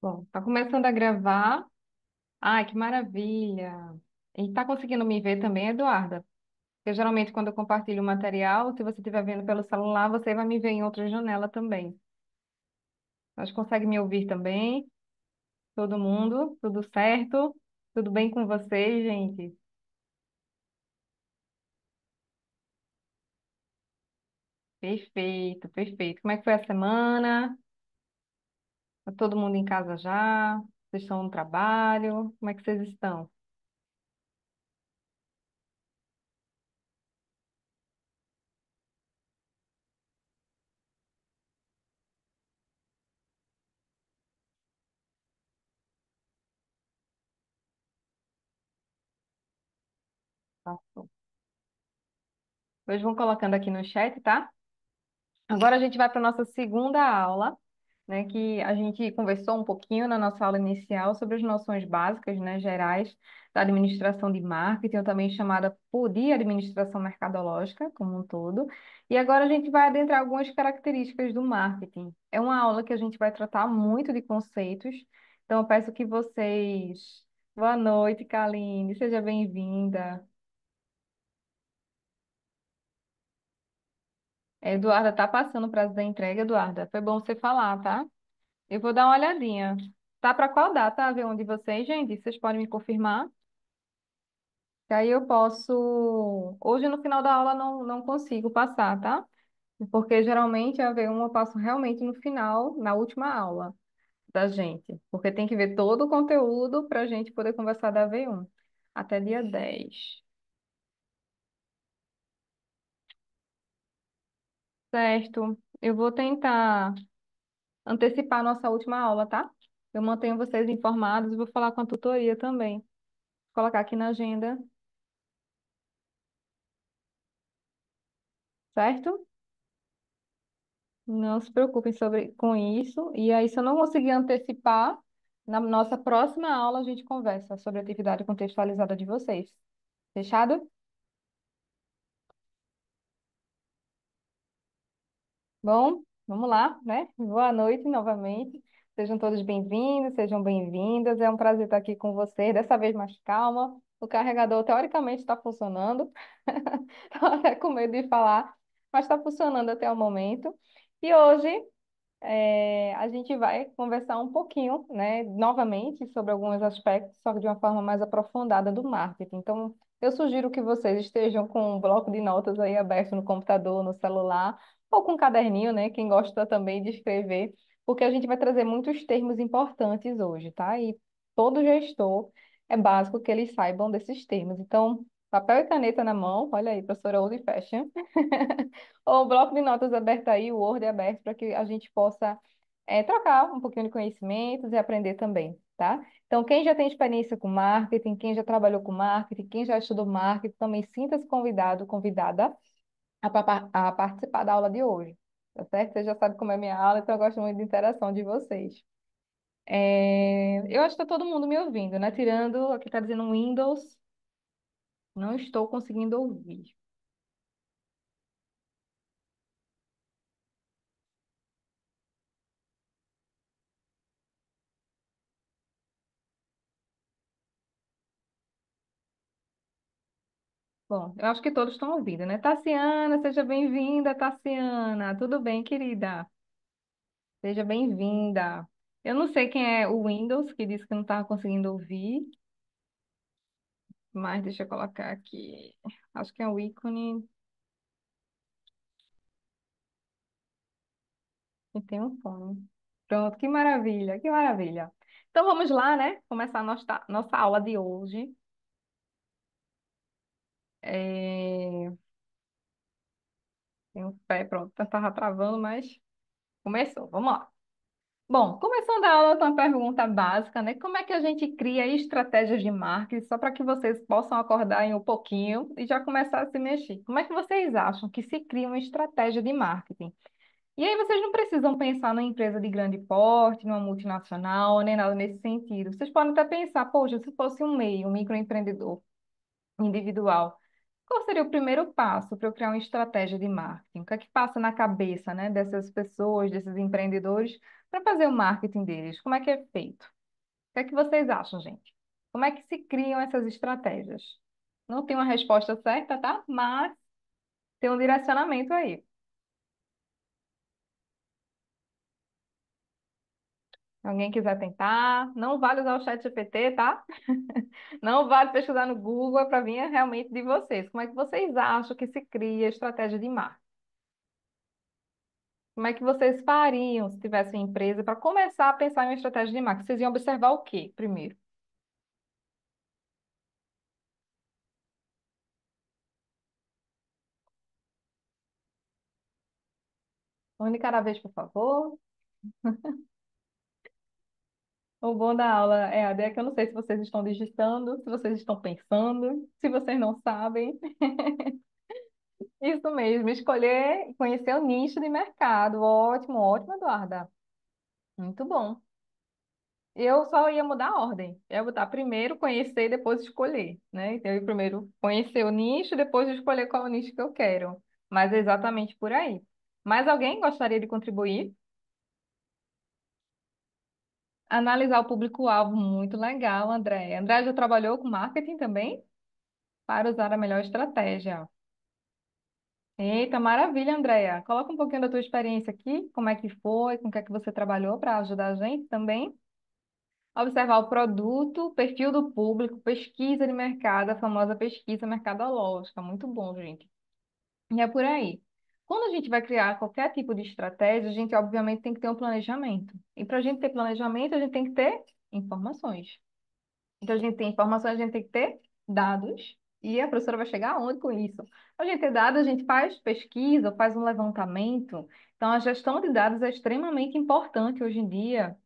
Bom, tá começando a gravar. Ai, que maravilha! E tá conseguindo me ver também, Eduarda? Porque geralmente quando eu compartilho o material, se você estiver vendo pelo celular, você vai me ver em outra janela também. Mas consegue me ouvir também? Todo mundo? Tudo certo? Tudo bem com vocês, gente? Perfeito, perfeito. Como é que foi a semana? Tá todo mundo em casa já? Vocês estão no trabalho? Como é que vocês estão? Passou. Hoje vão colocando aqui no chat, tá? Agora a gente vai para a nossa segunda aula, né, que a gente conversou um pouquinho na nossa aula inicial sobre as noções básicas, né, gerais da administração de marketing, também chamada por de administração mercadológica como um todo. E agora a gente vai adentrar algumas características do marketing. É uma aula que a gente vai tratar muito de conceitos, então eu peço que vocês... Boa noite, Kaline, seja bem-vinda. Eduarda, tá passando o prazo da entrega, Eduarda. Foi bom você falar, tá? Eu vou dar uma olhadinha. Tá para qual data a ver onde vocês, gente? Vocês podem me confirmar? Que aí eu posso. Hoje no final da aula não consigo passar, tá? Porque geralmente a V1 eu passo realmente no final, na última aula da gente. Porque tem que ver todo o conteúdo para a gente poder conversar da V1. Até dia 10. Certo. Eu vou tentar antecipar a nossa última aula, tá? Eu mantenho vocês informados e vou falar com a tutoria também. Vou colocar aqui na agenda, certo? Não se preocupem com isso. E aí, se eu não conseguir antecipar, na nossa próxima aula a gente conversa sobre a atividade contextualizada de vocês. Fechado? Bom, vamos lá, né? Boa noite novamente. Sejam todos bem-vindos, sejam bem-vindas. É um prazer estar aqui com vocês, dessa vez mais calma. O carregador teoricamente está funcionando. Estava até com medo de falar, mas está funcionando até o momento. E hoje a gente vai conversar um pouquinho, né, novamente, sobre alguns aspectos, só que de uma forma mais aprofundada do marketing. Então, eu sugiro que vocês estejam com um bloco de notas aí aberto no computador, no celular, ou com um caderninho, né, quem gosta também de escrever, porque a gente vai trazer muitos termos importantes hoje, tá? E todo gestor é básico que eles saibam desses termos. Então, papel e caneta na mão, olha aí, professora Old Fashion. O bloco de notas aberto aí, o Word é aberto para que a gente possa trocar um pouquinho de conhecimentos e aprender também, tá? Então, quem já tem experiência com marketing, quem já trabalhou com marketing, quem já estudou marketing, também sinta-se convidado, convidada a participar da aula de hoje, tá certo? Você já sabe como é minha aula, então eu gosto muito de interação de vocês. Eu acho que está todo mundo me ouvindo, né? Tirando, aqui está dizendo Windows, não estou conseguindo ouvir. Bom, eu acho que todos estão ouvindo, né? Tassiana, seja bem-vinda, Tassiana. Tudo bem, querida? Seja bem-vinda. Eu não sei quem é o Windows, que disse que não estava conseguindo ouvir, mas deixa eu colocar aqui. Acho que é o ícone e tem um fone. Pronto, que maravilha, que maravilha. Então vamos lá, né? Começar a nossa aula de hoje. É... Tem um pé, pronto, estava travando, mas começou. Vamos lá. Bom, começando a aula com uma pergunta básica, né? Como é que a gente cria estratégias de marketing só para que vocês possam acordar em um pouquinho e já começar a se mexer? Como é que vocês acham que se cria uma estratégia de marketing? E aí vocês não precisam pensar numa empresa de grande porte, numa multinacional, nem nada nesse sentido. Vocês podem até pensar, poxa, se fosse um MEI, um microempreendedor individual, Qual seria o primeiro passo para eu criar uma estratégia de marketing? O que é que passa na cabeça, né, dessas pessoas, desses empreendedores, para fazer o marketing deles? Como é que é feito? O que é que vocês acham, gente? Como é que se criam essas estratégias? Não tem uma resposta certa, tá? Mas tem um direcionamento aí. Se alguém quiser tentar, não vale usar o chat GPT, tá? Não vale pesquisar no Google, é para vir realmente de vocês. Como é que vocês acham que se cria a estratégia de marketing? Como é que vocês fariam se tivessem empresa para começar a pensar em uma estratégia de marketing? Vocês iam observar o quê primeiro? Um de cada vez, por favor. O bom da aula é a ideia que eu não sei se vocês estão digitando, se vocês estão pensando, se vocês não sabem. Isso mesmo, escolher e conhecer o nicho de mercado. Ótimo, ótimo, Eduarda. Muito bom. Eu só ia mudar a ordem. Eu ia botar primeiro conhecer e depois escolher, né? Então, eu ia primeiro conhecer o nicho, depois escolher qual é o nicho que eu quero. Mas é exatamente por aí. Mais alguém gostaria de contribuir? Analisar o público-alvo, muito legal, André. André já trabalhou com marketing também para usar a melhor estratégia. Eita, maravilha, Andréia. Coloca um pouquinho da tua experiência aqui, como é que foi, com o que é que você trabalhou para ajudar a gente também. Observar o produto, perfil do público, pesquisa de mercado, a famosa pesquisa mercadológica. Muito bom, gente. E é por aí. Quando a gente vai criar qualquer tipo de estratégia, a gente obviamente tem que ter um planejamento. E para a gente ter planejamento, a gente tem que ter informações. Então, a gente tem informações, a gente tem que ter dados. E a professora vai chegar aonde com isso? A gente ter dados, a gente faz pesquisa, faz um levantamento. Então, a gestão de dados é extremamente importante hoje em dia.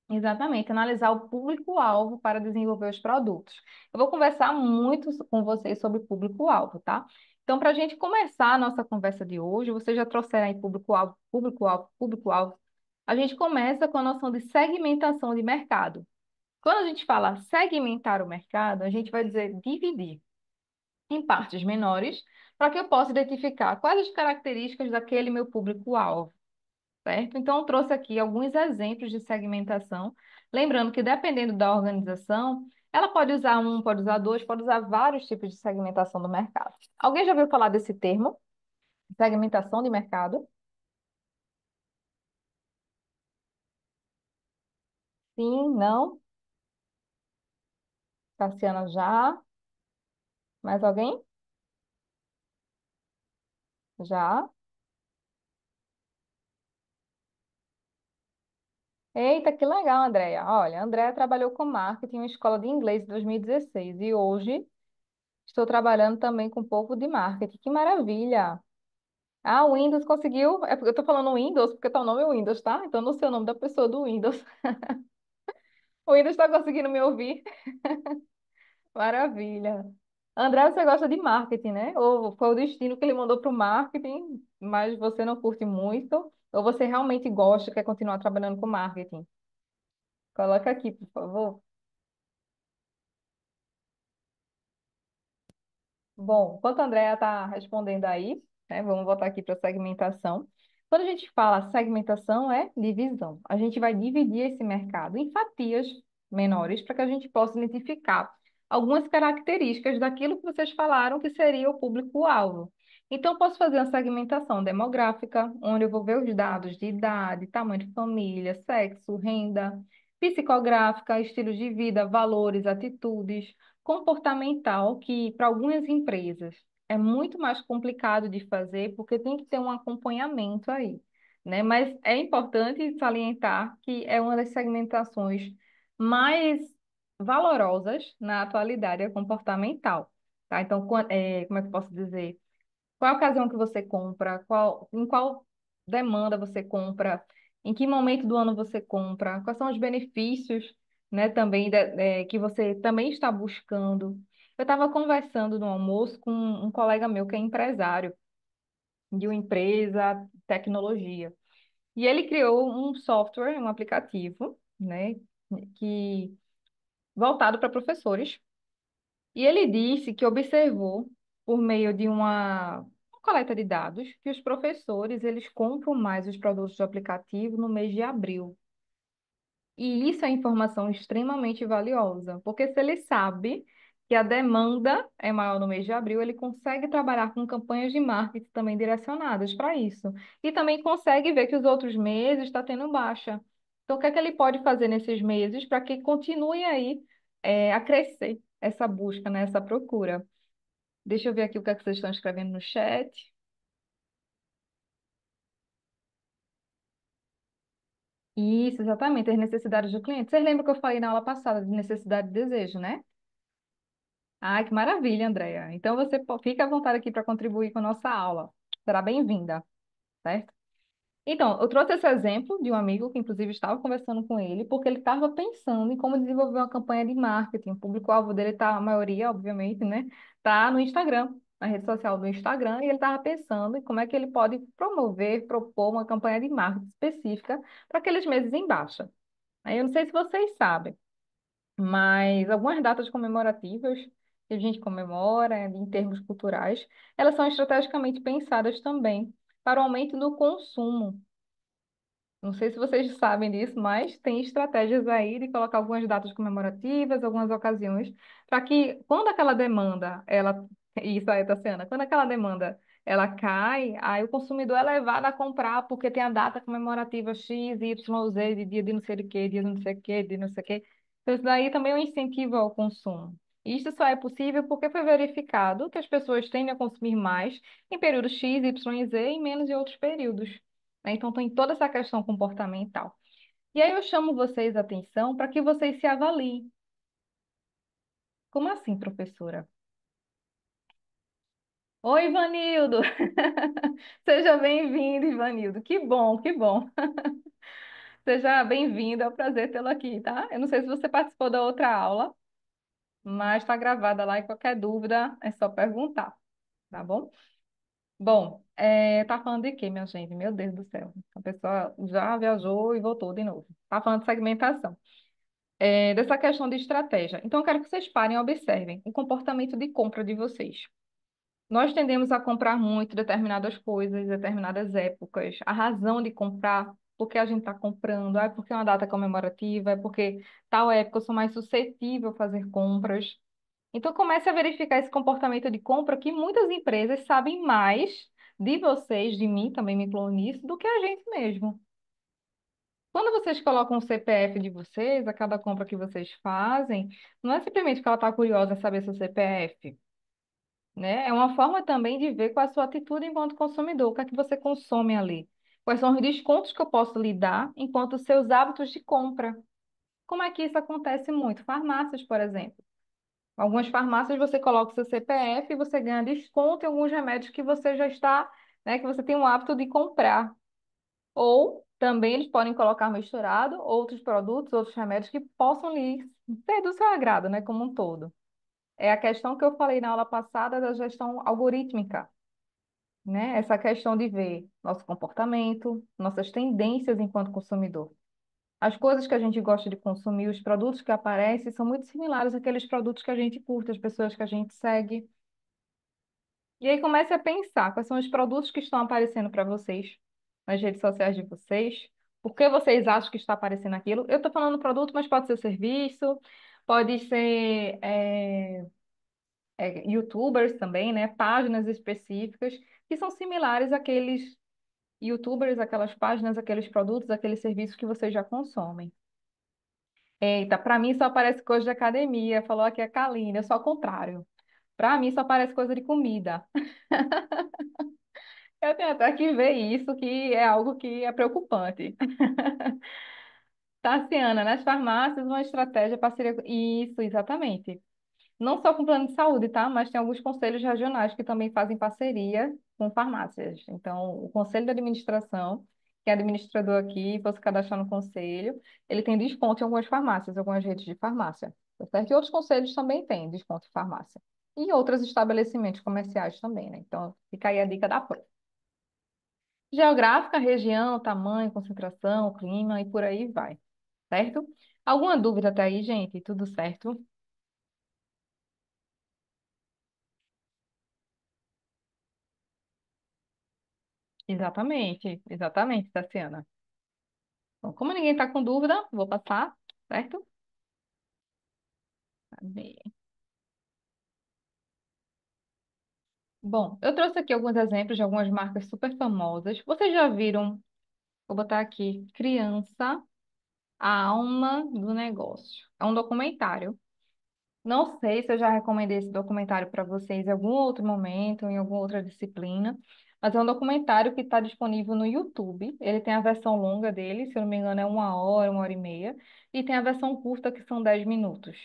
Exatamente, analisar o público-alvo para desenvolver os produtos. Eu vou conversar muito com vocês sobre público-alvo, tá? Então, para a gente começar a nossa conversa de hoje, vocês já trouxeram aí público-alvo, público-alvo, público-alvo. A gente começa com a noção de segmentação de mercado. Quando a gente fala segmentar o mercado, a gente vai dizer dividir em partes menores, para que eu possa identificar quais as características daquele meu público-alvo, certo? Então, eu trouxe aqui alguns exemplos de segmentação, lembrando que dependendo da organização, ela pode usar um, pode usar dois, pode usar vários tipos de segmentação do mercado. Alguém já ouviu falar desse termo? Segmentação de mercado? Sim, não? Cassiana já? Mais alguém? Já? Eita, que legal, Andréia. Olha, a Andréia trabalhou com marketing em uma escola de inglês em 2016 e hoje estou trabalhando também com um pouco de marketing. Que maravilha! Ah, o Windows conseguiu. É porque eu estou falando Windows porque tá o nome Windows, tá? Então não sei o nome da pessoa do Windows. O Windows está conseguindo me ouvir. Maravilha. André, você gosta de marketing, né? Ou foi o destino que ele mandou para o marketing, mas você não curte muito? Ou você realmente gosta, quer continuar trabalhando com marketing? Coloca aqui, por favor. Bom, enquanto a Andrea está respondendo aí, né, vamos voltar aqui para a segmentação. Quando a gente fala segmentação, é divisão. A gente vai dividir esse mercado em fatias menores para que a gente possa identificar algumas características daquilo que vocês falaram que seria o público-alvo. Então, eu posso fazer uma segmentação demográfica, onde eu vou ver os dados de idade, tamanho de família, sexo, renda, psicográfica, estilos de vida, valores, atitudes comportamental que para algumas empresas é muito mais complicado de fazer porque tem que ter um acompanhamento aí, né? Mas é importante salientar que é uma das segmentações mais valorosas na atualidade, é comportamental, tá? Então, como é que eu posso dizer? Qual a ocasião que você compra? Em qual demanda você compra? Em que momento do ano você compra? Quais são os benefícios, né, também que você também está buscando? Eu estava conversando no almoço com um colega meu que é empresário de uma empresa de tecnologia. E ele criou um software, um aplicativo, né, que voltado para professores. E ele disse que observou por meio de uma coleta de dados que os professores eles compram mais os produtos do aplicativo no mês de abril. E isso é informação extremamente valiosa, porque se ele sabe que a demanda é maior no mês de abril, ele consegue trabalhar com campanhas de marketing também direcionadas para isso. E também consegue ver que os outros meses está tendo baixa. Então, o que é que ele pode fazer nesses meses para que continue aí a crescer essa busca, né, essa procura? Deixa eu ver aqui o que é que vocês estão escrevendo no chat. Isso, exatamente, as necessidades do cliente. Vocês lembram que eu falei na aula passada de necessidade e desejo, né? Ai, que maravilha, Andréia. Então você fica à vontade aqui para contribuir com a nossa aula. Será bem-vinda, certo? Então, eu trouxe esse exemplo de um amigo que, inclusive, estava conversando com ele, porque ele estava pensando em como desenvolver uma campanha de marketing. O público-alvo dele está, a maioria, obviamente, né? Está no Instagram, na rede social do Instagram, e ele estava pensando em como é que ele pode promover, propor uma campanha de marketing específica para aqueles meses em baixa. Aí eu não sei se vocês sabem. Mas algumas datas comemorativas que a gente comemora em termos culturais, elas são estrategicamente pensadas também para o aumento do consumo. Não sei se vocês sabem disso, mas tem estratégias aí de colocar algumas datas comemorativas, algumas ocasiões, para que quando aquela demanda, isso aí, Tassiana, quando aquela demanda ela cai, aí o consumidor é levado a comprar porque tem a data comemorativa X, Y, Z, de dia de não sei o quê, dia de não sei o quê, de não sei o quê. Então isso daí também é um incentivo ao consumo. Isso só é possível porque foi verificado que as pessoas tendem a consumir mais em períodos X, Y e Z e menos em outros períodos, né? Então, tem toda essa questão comportamental. E aí eu chamo vocês a atenção para que vocês se avaliem. Como assim, professora? Oi, Ivanildo! Seja bem-vindo, Ivanildo. Que bom, que bom. Seja bem-vindo, é um prazer tê-lo aqui, tá? Eu não sei se você participou da outra aula, mas está gravada lá e qualquer dúvida é só perguntar, tá bom? Bom, tá falando de quê, minha gente? Meu Deus do céu. A pessoa já viajou e voltou de novo. Tá falando de segmentação. Dessa questão de estratégia. Então, eu quero que vocês parem e observem o comportamento de compra de vocês. Nós tendemos a comprar muito determinadas coisas, em determinadas épocas. A razão de comprar, por que a gente está comprando, é porque é uma data comemorativa, é porque tal época eu sou mais suscetível a fazer compras. Então, comece a verificar esse comportamento de compra que muitas empresas sabem mais de vocês, de mim, também me incluo nisso, do que a gente mesmo. Quando vocês colocam o CPF de vocês, a cada compra que vocês fazem, não é simplesmente porque ela está curiosa em saber seu CPF, né? É uma forma também de ver qual é a sua atitude enquanto consumidor, o que é que você consome ali. Quais são os descontos que eu posso lhe dar enquanto os seus hábitos de compra. Como é que isso acontece muito? Farmácias, por exemplo. Algumas farmácias você coloca o seu CPF e você ganha desconto em alguns remédios que você já está, né, que você tem o hábito de comprar. Ou também eles podem colocar misturado outros produtos, outros remédios que possam lhe ser do seu agrado, né, como um todo. É a questão que eu falei na aula passada da gestão algorítmica, né? Essa questão de ver nosso comportamento, nossas tendências enquanto consumidor. As coisas que a gente gosta de consumir, os produtos que aparecem, são muito similares àqueles produtos que a gente curte, as pessoas que a gente segue. E aí comece a pensar quais são os produtos que estão aparecendo para vocês nas redes sociais de vocês. Por que vocês acham que está aparecendo aquilo? Eu estou falando produto, mas pode ser serviço, pode ser YouTubers também, né? Páginas específicas que são similares àqueles YouTubers, aquelas páginas, aqueles produtos, aqueles serviços que vocês já consomem. Eita, para mim só aparece coisa de academia, falou aqui a Kalina, eu sou ao contrário. Para mim só aparece coisa de comida. Eu tenho até que ver isso, que é algo que é preocupante. Tassiana, nas farmácias, uma estratégia parceria. Isso, exatamente. Não só com plano de saúde, tá? Mas tem alguns conselhos regionais que também fazem parceria com farmácias. Então, o conselho de administração, que é administrador aqui, fosse cadastrar no conselho, ele tem desconto em algumas farmácias, algumas redes de farmácia. Tá certo? E outros conselhos também têm desconto em farmácia. E outros estabelecimentos comerciais também, né? Então, fica aí a dica da Pro. Geográfica, região, tamanho, concentração, clima e por aí vai, certo? Alguma dúvida até aí, gente? Tudo certo? Exatamente, exatamente, Tassiana. Bom, como ninguém está com dúvida, vou passar, certo? Cadê? Bom, eu trouxe aqui alguns exemplos de algumas marcas super famosas. Vocês já viram? Vou botar aqui, Criança, a alma do negócio. É um documentário. Não sei se eu já recomendei esse documentário para vocês em algum outro momento, em alguma outra disciplina, mas é um documentário que está disponível no YouTube. Ele tem a versão longa dele, se eu não me engano, é 1 hora, 1 hora e meia, e tem a versão curta, que são 10 minutos.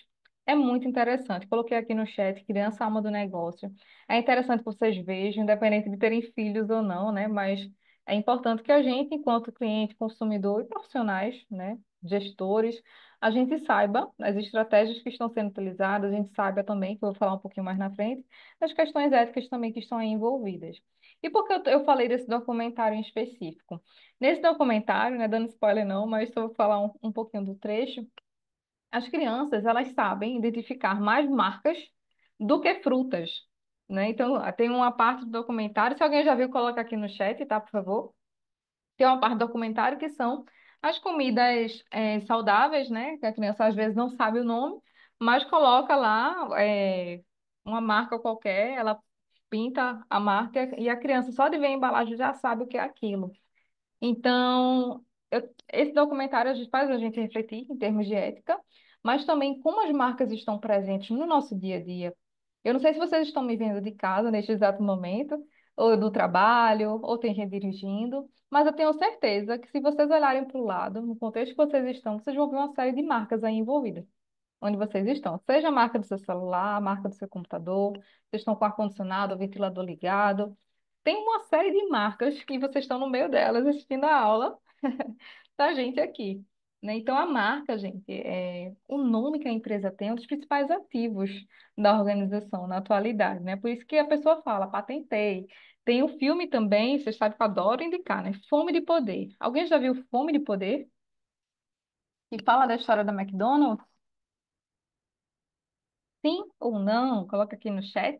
É muito interessante. Coloquei aqui no chat, Criança Alma do Negócio. É interessante que vocês vejam, independente de terem filhos ou não, né? Mas é importante que a gente, enquanto cliente, consumidor e profissionais, né? Gestores, a gente saiba as estratégias que estão sendo utilizadas, a gente saiba também, que eu vou falar um pouquinho mais na frente, as questões éticas também que estão aí envolvidas. E por que eu falei desse documentário em específico? Nesse documentário, não é dando spoiler não, mas só vou falar um pouquinho do trecho, as crianças, elas sabem identificar mais marcas do que frutas, né? Então, tem uma parte do documentário, se alguém já viu, coloca aqui no chat, tá, por favor? Tem uma parte do documentário que são as comidas saudáveis, né? Que a criança às vezes não sabe o nome, mas coloca lá uma marca qualquer, ela pinta a marca e a criança só de ver a embalagem já sabe o que é aquilo. Então, esse documentário faz a gente refletir em termos de ética, mas também como as marcas estão presentes no nosso dia a dia. Eu não sei se vocês estão me vendo de casa neste exato momento, ou do trabalho, ou tem gente dirigindo, mas eu tenho certeza que se vocês olharem para o lado, no contexto que vocês estão, vocês vão ver uma série de marcas aí envolvidas, onde vocês estão. Seja a marca do seu celular, a marca do seu computador, vocês estão com ar-condicionado, o ventilador ligado. Tem uma série de marcas que vocês estão no meio delas assistindo a aula da gente aqui, né? Então, a marca, gente, o nome que a empresa tem é um dos principais ativos da organização na atualidade, né? Por isso que a pessoa fala, patentei. Tem o filme também, vocês sabem que eu adoro indicar, né? Fome de Poder. Alguém já viu Fome de Poder? Que fala da história da McDonald's? Sim ou não? Coloca aqui no chat.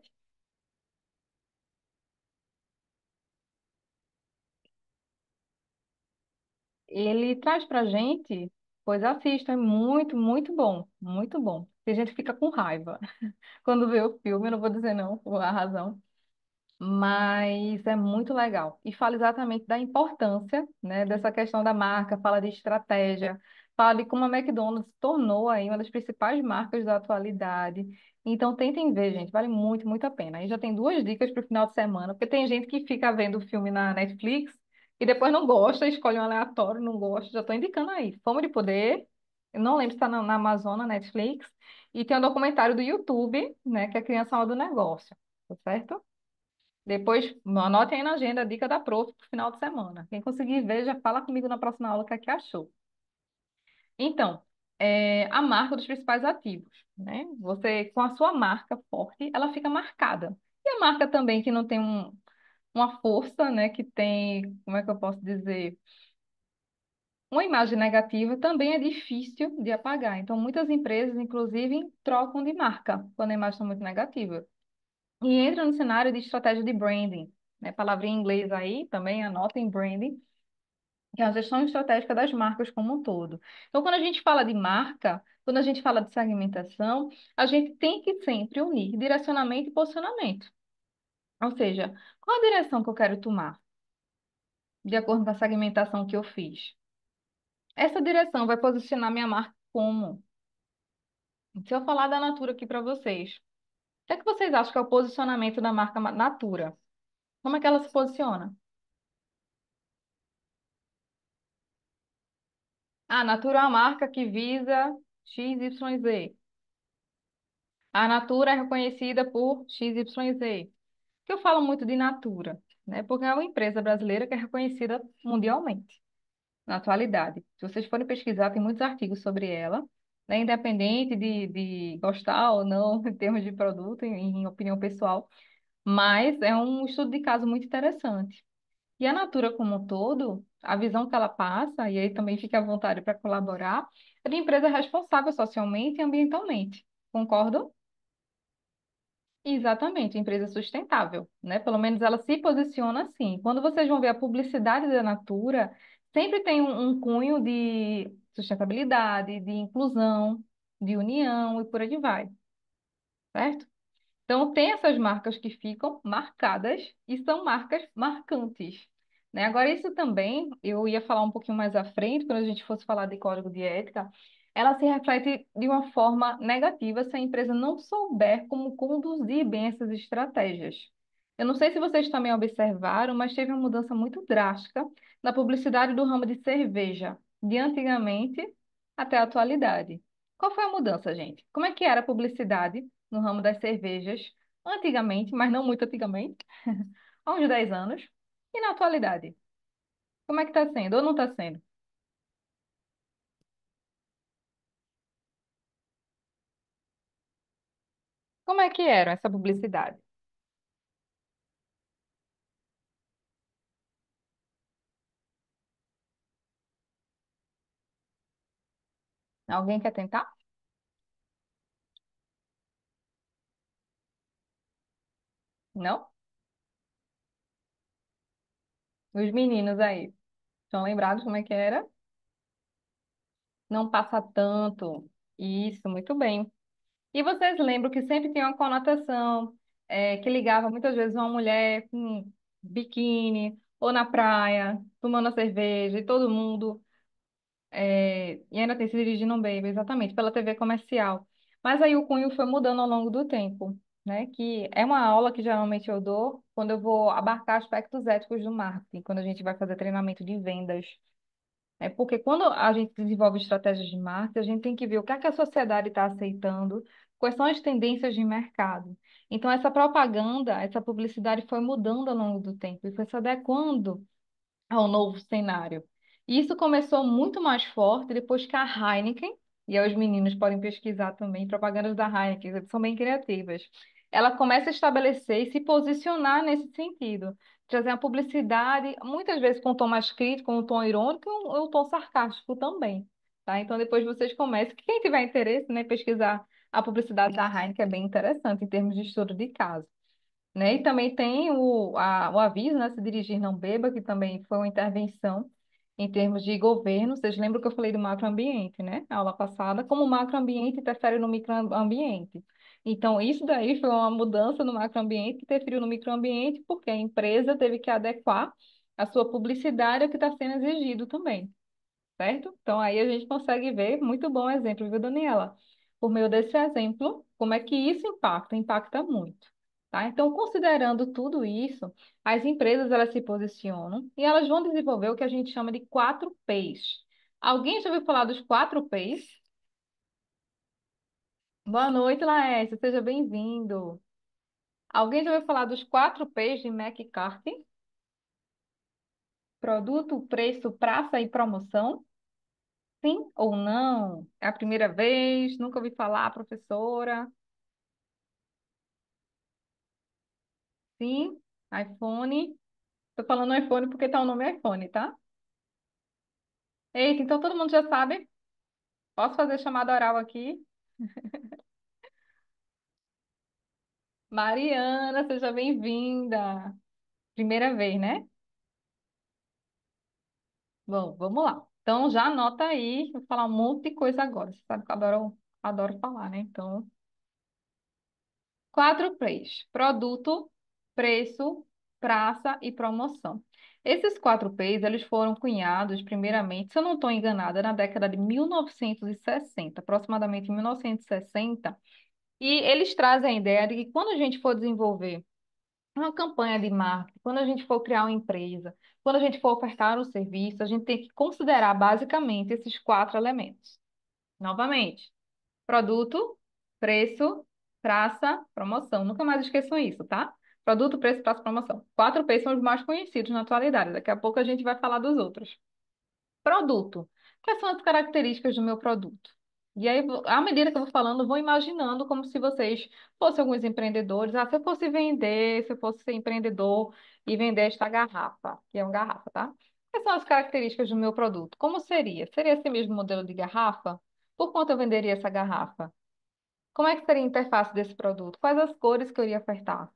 Ele traz pra gente, pois assista, é muito, muito bom, muito bom. Tem gente que fica com raiva quando vê o filme, eu não vou dizer não, a razão, mas é muito legal. E fala exatamente da importância, né, dessa questão da marca, fala de estratégia, fala de como a McDonald's se tornou aí uma das principais marcas da atualidade. Então tentem ver, gente, vale muito, muito a pena. Aí já tem duas dicas para o final de semana, porque tem gente que fica vendo o filme na Netflix e depois não gosta, escolhe um aleatório, não gosta, já estou indicando aí. Fome de Poder, eu não lembro se está na Amazon, na Netflix, e tem um documentário do YouTube, né, que é a Criança Alma do Negócio, tá certo? Depois, anotem aí na agenda a dica da prof pro final de semana. Quem conseguir ver, já fala comigo na próxima aula o que é que achou. Então, a marca dos principais ativos, né? Você, com a sua marca forte, ela fica marcada. E a marca também que não tem uma força, né? Que tem, como é que eu posso dizer? Uma imagem negativa também é difícil de apagar. Então, muitas empresas, inclusive, trocam de marca quando a imagem está muito negativa. E entra no cenário de estratégia de branding, né? Palavrinha em inglês aí, também anotem branding, que é a gestão estratégica das marcas como um todo. Então, quando a gente fala de marca, quando a gente fala de segmentação, a gente tem que sempre unir direcionamento e posicionamento. Ou seja, qual a direção que eu quero tomar, de acordo com a segmentação que eu fiz? Essa direção vai posicionar minha marca como? Se eu falar da Natura aqui para vocês, o que é que vocês acham que é o posicionamento da marca Natura? Como é que ela se posiciona? A Natura é uma marca que visa XYZ. A Natura é reconhecida por XYZ. Que eu falo muito de Natura, né? Porque é uma empresa brasileira que é reconhecida mundialmente, na atualidade. Se vocês forem pesquisar, tem muitos artigos sobre ela, né? Independente de gostar ou não em termos de produto, em opinião pessoal, mas é um estudo de caso muito interessante. E a Natura como um todo, a visão que ela passa, e aí também fique à vontade para colaborar, é de empresa responsável socialmente e ambientalmente. Concordo? Exatamente, empresa sustentável, né? Pelo menos ela se posiciona assim. Quando vocês vão ver a publicidade da Natura, sempre tem um cunho de sustentabilidade, de inclusão, de união e por aí vai, certo? Então, tem essas marcas que ficam marcadas e são marcas marcantes, né? Agora, isso também, eu ia falar um pouquinho mais à frente, quando a gente fosse falar de código de ética, ela se reflete de uma forma negativa se a empresa não souber como conduzir bem essas estratégias. Eu não sei se vocês também observaram, mas teve uma mudança muito drástica na publicidade do ramo de cerveja, de antigamente até a atualidade. Qual foi a mudança, gente? Como é que era a publicidade no ramo das cervejas, antigamente, mas não muito antigamente, há uns 10 anos, e na atualidade? Como é que está sendo ou não está sendo? Como é que era essa publicidade? Alguém quer tentar? Não? Os meninos aí, estão lembrados como é que era? Não passa tanto. Isso, muito bem. E vocês lembram que sempre tem uma conotação que ligava muitas vezes uma mulher com biquíni ou na praia, tomando a cerveja, e todo mundo e ainda tem se dirigindo um baby, exatamente, pela TV comercial. Mas aí o cunho foi mudando ao longo do tempo, né? Que é uma aula que geralmente eu dou quando eu vou abarcar aspectos éticos do marketing, quando a gente vai fazer treinamento de vendas. É porque quando a gente desenvolve estratégias de marketing, a gente tem que ver o que é que a sociedade está aceitando, quais são as tendências de mercado. Então, essa propaganda, essa publicidade foi mudando ao longo do tempo e foi se adequando ao novo cenário. E isso começou muito mais forte depois que a Heineken, e aí os meninos podem pesquisar também, propagandas da Heineken, que são bem criativas. Ela começa a estabelecer e se posicionar nesse sentido, trazer a publicidade, muitas vezes com um tom mais crítico, um tom irônico e um tom sarcástico também. Tá? Então depois vocês começam, quem tiver interesse, né, pesquisar a publicidade da Heineken é bem interessante em termos de estudo de caso, né? E também tem o aviso, né? Se dirigir não beba, que também foi uma intervenção em termos de governo. Vocês lembram que eu falei do macroambiente, né? Na aula passada, como o macroambiente interfere no microambiente. Então, isso daí foi uma mudança no macroambiente que interferiu no microambiente, porque a empresa teve que adequar a sua publicidade ao que está sendo exigido também, certo? Então aí a gente consegue ver, muito bom exemplo, viu, Daniela? Por meio desse exemplo, como é que isso impacta? Impacta muito, tá? Então, considerando tudo isso, as empresas elas se posicionam e elas vão desenvolver o que a gente chama de 4Ps. Alguém já ouviu falar dos 4Ps? Boa noite, Laércio, seja bem-vindo. Alguém já ouviu falar dos 4Ps de McCarthy? Produto, preço, praça e promoção? Sim ou não? É a primeira vez? Nunca ouvi falar, professora? Sim, iPhone. Tô falando iPhone porque tá o nome iPhone, tá? Eita, então todo mundo já sabe? Posso fazer chamada oral aqui? Mariana, seja bem-vinda. Primeira vez, né? Bom, vamos lá. Então já anota aí, vou falar um monte de coisa agora. Você sabe que eu adoro falar, né? Então, 4Ps: produto, preço, praça e promoção. Esses 4Ps, eles foram cunhados primeiramente, se eu não estou enganada, na década de 1960, aproximadamente em 1960, e eles trazem a ideia de que quando a gente for desenvolver uma campanha de marketing, quando a gente for criar uma empresa, quando a gente for ofertar um serviço, a gente tem que considerar basicamente esses quatro elementos. Novamente, produto, preço, praça, promoção. Nunca mais esqueçam isso, tá? Produto, preço, praça, promoção. 4Ps são os mais conhecidos na atualidade. Daqui a pouco a gente vai falar dos outros. Produto. Quais são as características do meu produto? E aí, à medida que eu vou falando, eu vou imaginando como se vocês fossem alguns empreendedores. Ah, se eu fosse vender, se eu fosse ser empreendedor e vender esta garrafa, que é uma garrafa, tá? Quais são as características do meu produto? Como seria? Seria esse mesmo modelo de garrafa? Por quanto eu venderia essa garrafa? Como é que seria a interface desse produto? Quais as cores que eu iria ofertar?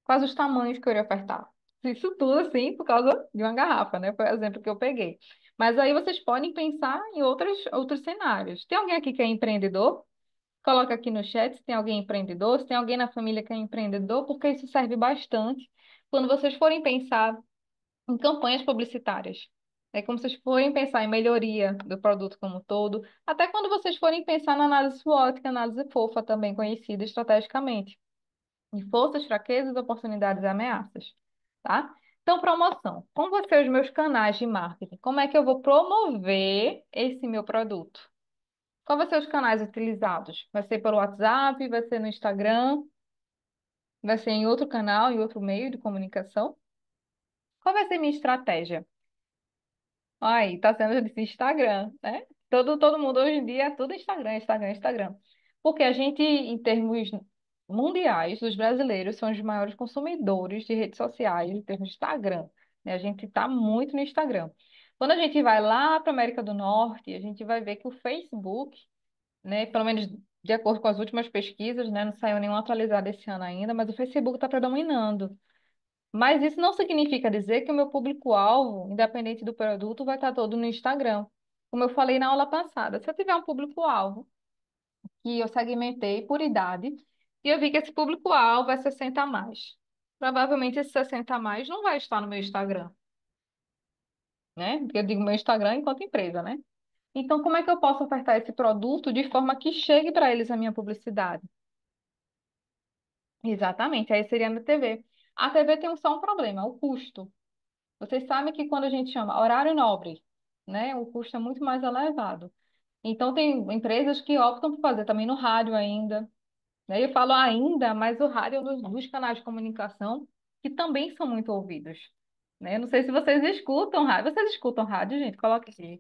Quais os tamanhos que eu iria ofertar? Isso tudo, assim, por causa de uma garrafa, né? Foi o exemplo que eu peguei. Mas aí vocês podem pensar em outros cenários. Tem alguém aqui que é empreendedor? Coloca aqui no chat se tem alguém empreendedor, se tem alguém na família que é empreendedor, porque isso serve bastante quando vocês forem pensar em campanhas publicitárias. É como se vocês forem pensar em melhoria do produto como um todo, até quando vocês forem pensar na análise SWOT, que é a análise fofa, também conhecida estrategicamente. De forças, fraquezas, oportunidades e ameaças, tá? Então, promoção. Como vão ser os meus canais de marketing? Como é que eu vou promover esse meu produto? Quais vão ser os canais utilizados? Vai ser pelo WhatsApp? Vai ser no Instagram? Vai ser em outro canal, em outro meio de comunicação? Qual vai ser minha estratégia? Aí, tá sendo esse Instagram, né? Todo mundo hoje em dia é tudo Instagram, Instagram, Instagram. Porque a gente, em termos mundiais, os brasileiros são os maiores consumidores de redes sociais, em termos de Instagram, né? A gente tá muito no Instagram. Quando a gente vai lá para a América do Norte, a gente vai ver que o Facebook, né, pelo menos de acordo com as últimas pesquisas, né, não saiu nenhuma atualizada esse ano ainda, mas o Facebook está predominando. Mas isso não significa dizer que o meu público-alvo, independente do produto, vai estar todo no Instagram. Como eu falei na aula passada, se eu tiver um público-alvo que eu segmentei por idade, e eu vi que esse público-alvo é 60 a mais. Provavelmente esse 60 a mais não vai estar no meu Instagram, né? Porque eu digo meu Instagram enquanto empresa, né? Então, como é que eu posso ofertar esse produto de forma que chegue para eles a minha publicidade? Exatamente, aí seria na TV. A TV tem só um problema, o custo. Vocês sabem que quando a gente chama horário nobre, né, o custo é muito mais elevado. Então, tem empresas que optam por fazer também no rádio ainda, né? Eu falo ainda, mas o rádio é um dos canais de comunicação que também são muito ouvidos, né? Eu não sei se vocês escutam rádio. Vocês escutam rádio, gente? Coloque aqui.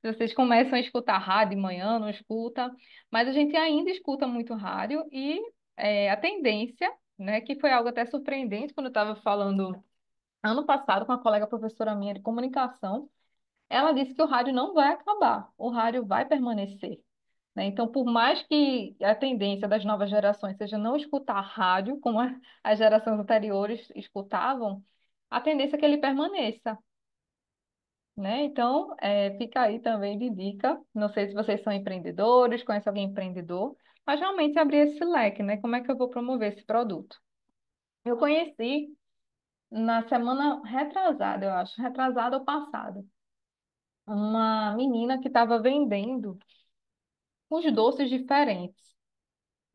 Se vocês começam a escutar rádio de manhã, não escuta, mas a gente ainda escuta muito rádio e a tendência, né, que foi algo até surpreendente quando eu estava falando ano passado com uma colega professora minha de comunicação, ela disse que o rádio não vai acabar, o rádio vai permanecer, né? Então, por mais que a tendência das novas gerações seja não escutar rádio, como as gerações anteriores escutavam, a tendência é que ele permaneça, né? Então, fica aí também de dica. Não sei se vocês são empreendedores, conhecem alguém empreendedor, mas realmente abrir esse leque, né? Como é que eu vou promover esse produto? Eu conheci na semana retrasada, eu acho, retrasada ou passada, uma menina que estava vendendo uns doces diferentes.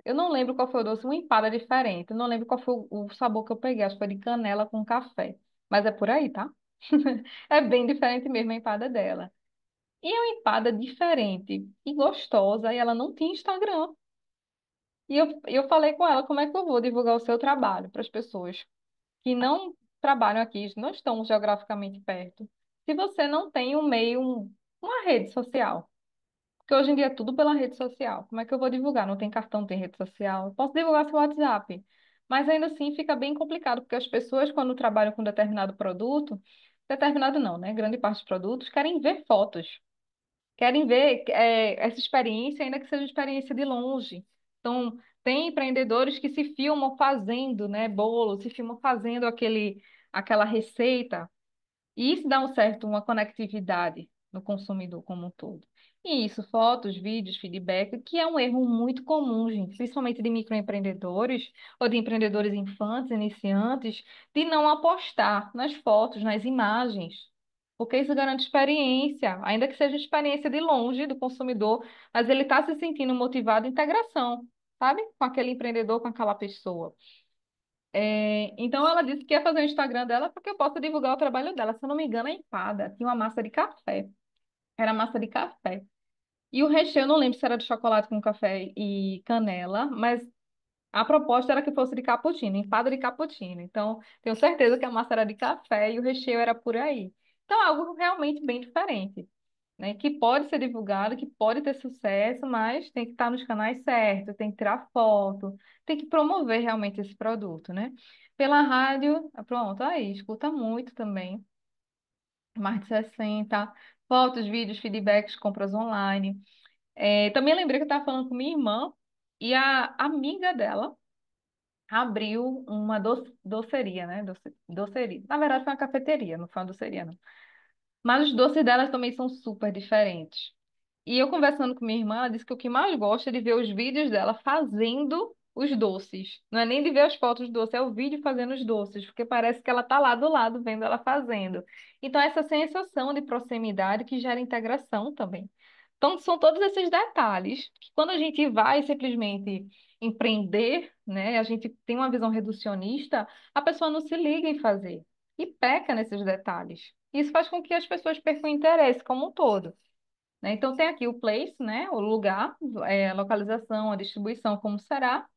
Eu não lembro qual foi o doce, uma empada diferente. Eu não lembro qual foi o sabor que eu peguei, acho que foi de canela com café. Mas é por aí, tá? É bem diferente mesmo a empada dela. E é uma empada diferente e gostosa, e ela não tinha Instagram. E eu falei com ela, como é que eu vou divulgar o seu trabalho para as pessoas que não trabalham aqui, não estão geograficamente perto, se você não tem um meio, uma rede social? Porque hoje em dia é tudo pela rede social. Como é que eu vou divulgar? Não tem cartão, não tem rede social. Eu posso divulgar seu WhatsApp. Mas ainda assim fica bem complicado, porque as pessoas, quando trabalham com determinado produto, determinado não, né? Grande parte dos produtos, querem ver fotos. Querem ver essa experiência, ainda que seja uma experiência de longe. Então, tem empreendedores que se filmam fazendo, né, bolo, se filmam fazendo aquela receita. E isso dá uma conectividade no consumidor como um todo. E isso, fotos, vídeos, feedback, que é um erro muito comum, gente, principalmente de microempreendedores ou de empreendedores infantes, iniciantes, de não apostar nas fotos, nas imagens. Porque isso garante experiência, ainda que seja experiência de longe do consumidor, mas ele está se sentindo motivado em integração, sabe? Com aquele empreendedor, com aquela pessoa. Então ela disse que ia fazer o Instagram dela porque eu posso divulgar o trabalho dela. Se eu não me engano, a empada tinha uma massa de café. Era massa de café. E o recheio, eu não lembro se era de chocolate com café e canela, mas a proposta era que fosse de cappuccino, empada de cappuccino. Então, tenho certeza que a massa era de café e o recheio era por aí. Então, é algo realmente bem diferente, né? Que pode ser divulgado, que pode ter sucesso, mas tem que estar nos canais certos, tem que tirar foto, tem que promover realmente esse produto, né? Pela rádio, pronto, aí, escuta muito também, mais de 60 fotos, vídeos, feedbacks, compras online. Também lembrei que eu estava falando com minha irmã. E a amiga dela abriu uma doceria, né? Doceria. Na verdade, foi uma cafeteria, não foi uma doceria, não. Mas os doces delas também são super diferentes. E eu conversando com minha irmã, ela disse que o que mais gosta é de ver os vídeos dela fazendo os doces. Não é nem de ver as fotos dos doces, é o vídeo fazendo os doces, porque parece que ela tá lá do lado vendo ela fazendo. Então, essa sensação de proximidade que gera integração também. Então, são todos esses detalhes que quando a gente vai simplesmente empreender, né, a gente tem uma visão reducionista, a pessoa não se liga em fazer e peca nesses detalhes. Isso faz com que as pessoas percam o interesse como um todo, né? Então, tem aqui o place, né? O lugar, a localização, a distribuição, como será,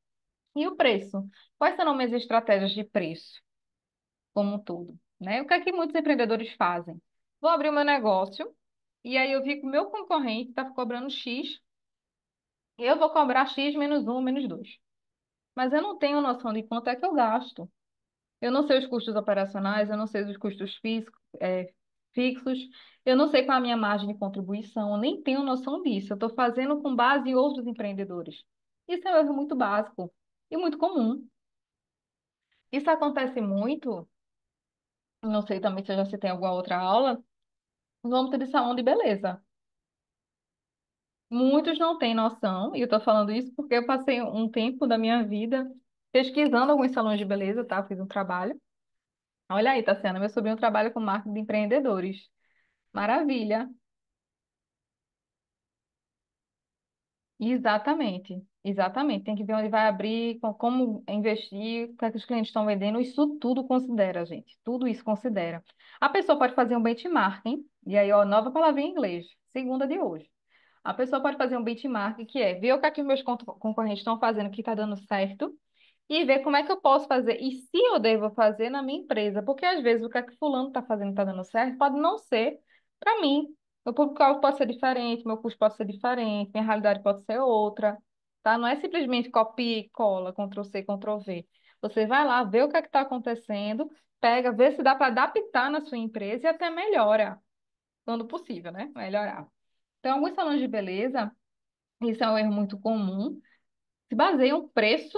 e o preço. Quais serão minhas estratégias de preço, como um todo, né? O que é que muitos empreendedores fazem? Vou abrir o meu negócio, e aí eu vi que o meu concorrente está cobrando X, eu vou cobrar X menos um, menos dois. Mas eu não tenho noção de quanto é que eu gasto. Eu não sei os custos operacionais, eu não sei os custos fixos, eu não sei qual é a minha margem de contribuição, eu nem tenho noção disso. Eu estou fazendo com base em outros empreendedores. Isso é um erro muito básico e muito comum. Isso acontece muito, não sei também se já se tem alguma outra aula, no âmbito de salão de beleza. Muitos não têm noção, e eu estou falando isso porque eu passei um tempo da minha vida pesquisando alguns salões de beleza, tá? Fiz um trabalho. Olha aí, Tassiana, meu sobrinho trabalha com marketing de empreendedores. Maravilha. Exatamente. Exatamente. Tem que ver onde vai abrir, como investir, o que é que os clientes estão vendendo. Isso tudo considera, gente. Tudo isso considera. A pessoa pode fazer um benchmarking, e aí, ó, nova palavra em inglês, segunda de hoje. A pessoa pode fazer um benchmark, que é ver o que é que os meus concorrentes estão fazendo que está dando certo e ver como é que eu posso fazer e se eu devo fazer na minha empresa, porque às vezes o que é que fulano está fazendo está dando certo pode não ser para mim. Meu público-alvo pode ser diferente, meu custo pode ser diferente, minha realidade pode ser outra, tá? Não é simplesmente copia e cola, Ctrl C, Ctrl V. Você vai lá, vê o que é que está acontecendo, pega, vê se dá para adaptar na sua empresa e até melhora, quando possível, né? Melhorar. Então, alguns salões de beleza, isso é um erro muito comum, se baseiam no preço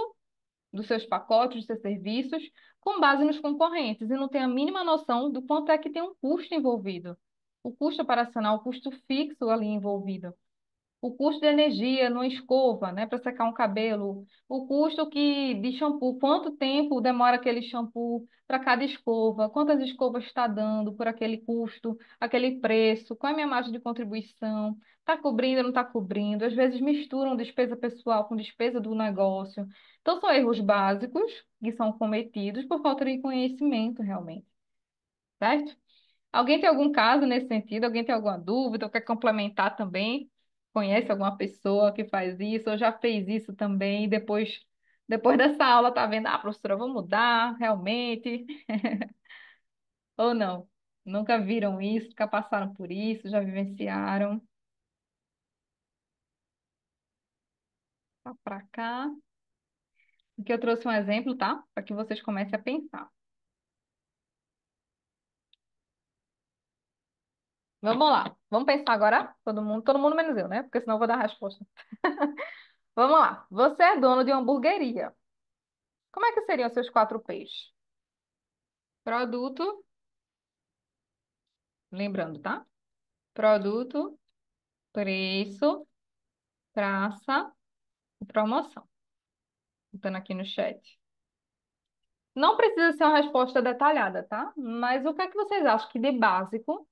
dos seus pacotes, dos seus serviços, com base nos concorrentes, e não tem a mínima noção do quanto é que tem um custo envolvido. O custo operacional, o custo fixo ali envolvido. O custo de energia numa escova, né, para secar um cabelo. O custo de shampoo, quanto tempo demora aquele shampoo para cada escova, quantas escovas está dando por aquele custo, aquele preço, qual é a minha margem de contribuição, está cobrindo ou não está cobrindo. Às vezes misturam despesa pessoal com despesa do negócio. Então, são erros básicos que são cometidos por falta de conhecimento, realmente, certo? Alguém tem algum caso nesse sentido? Alguém tem alguma dúvida ou quer complementar também? Conhece alguma pessoa que faz isso ou já fez isso também e depois dessa aula tá vendo, ah, professora, vou mudar realmente ou não? Nunca viram isso, nunca passaram por isso, já vivenciaram. Tá pra cá. Aqui eu trouxe um exemplo, tá? Para que vocês comecem a pensar. Vamos lá. Vamos pensar agora, todo mundo menos eu, né? Porque senão eu vou dar a resposta. Vamos lá. Você é dono de uma hamburgueria. Como é que seriam os seus quatro P's? Produto, lembrando, tá? Produto, preço, praça e promoção. Botando aqui no chat. Não precisa ser uma resposta detalhada, tá? Mas o que é que vocês acham que de básico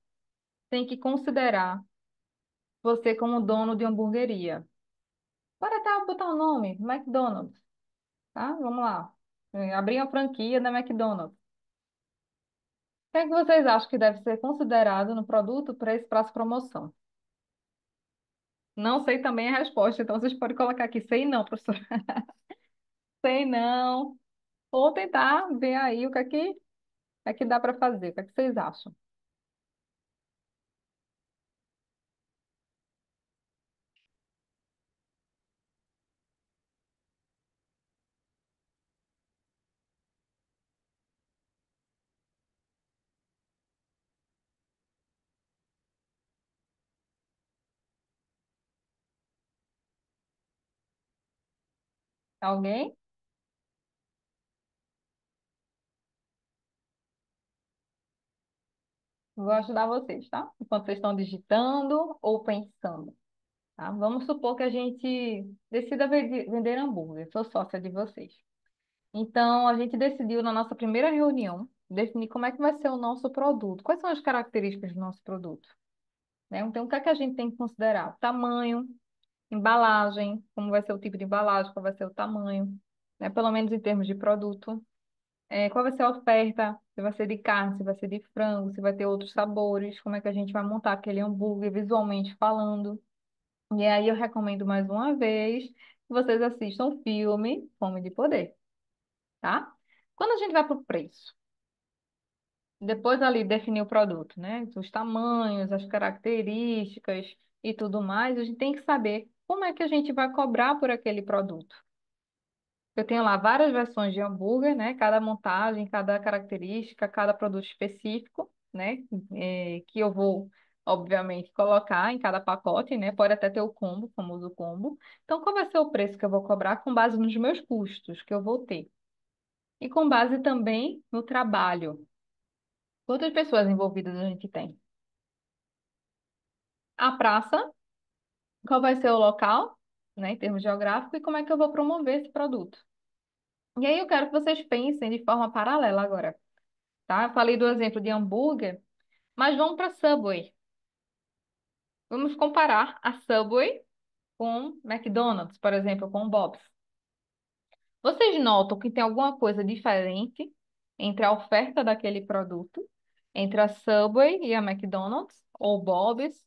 tem que considerar você como dono de hamburgueria? Bora até botar o nome, McDonald's, tá? Vamos lá. Abrir a franquia da McDonald's. O que é que vocês acham que deve ser considerado no produto, preço, prazo, promoção? Não sei também a resposta, então vocês podem colocar aqui, sei não, professor. Sei não. Ou tentar ver aí o é que dá para fazer. O que é que vocês acham? Alguém? Vou ajudar vocês, tá? Enquanto vocês estão digitando ou pensando, tá? Vamos supor que a gente decida vender hambúrguer. Sou sócia de vocês. Então, a gente decidiu na nossa primeira reunião definir como é que vai ser o nosso produto. Quais são as características do nosso produto, né? Então, o que é que a gente tem que considerar? Tamanho, embalagem, como vai ser o tipo de embalagem, qual vai ser o tamanho, né? Pelo menos em termos de produto. Qual vai ser a oferta? Se vai ser de carne, se vai ser de frango, se vai ter outros sabores, como é que a gente vai montar aquele hambúrguer visualmente falando. E aí eu recomendo mais uma vez que vocês assistam o filme Fome de Poder, tá? Quando a gente vai para o preço, depois ali definir o produto, né? Os tamanhos, as características e tudo mais, a gente tem que saber como é que a gente vai cobrar por aquele produto. Eu tenho lá várias versões de hambúrguer, né? Cada montagem, cada característica, cada produto específico, né? Que eu vou, obviamente, colocar em cada pacote, né? Pode até ter o combo, o famoso combo. Então, qual vai ser o preço que eu vou cobrar com base nos meus custos que eu vou ter? E com base também no trabalho. Quantas pessoas envolvidas a gente tem? A praça, qual vai ser o local, né? Em termos geográficos, e como é que eu vou promover esse produto? E aí eu quero que vocês pensem de forma paralela agora. Tá? Eu falei do exemplo de hambúrguer, mas vamos para Subway. Vamos comparar a Subway com McDonald's, por exemplo, com Bob's. Vocês notam que tem alguma coisa diferente entre a oferta daquele produto, entre a Subway e a McDonald's, ou Bob's,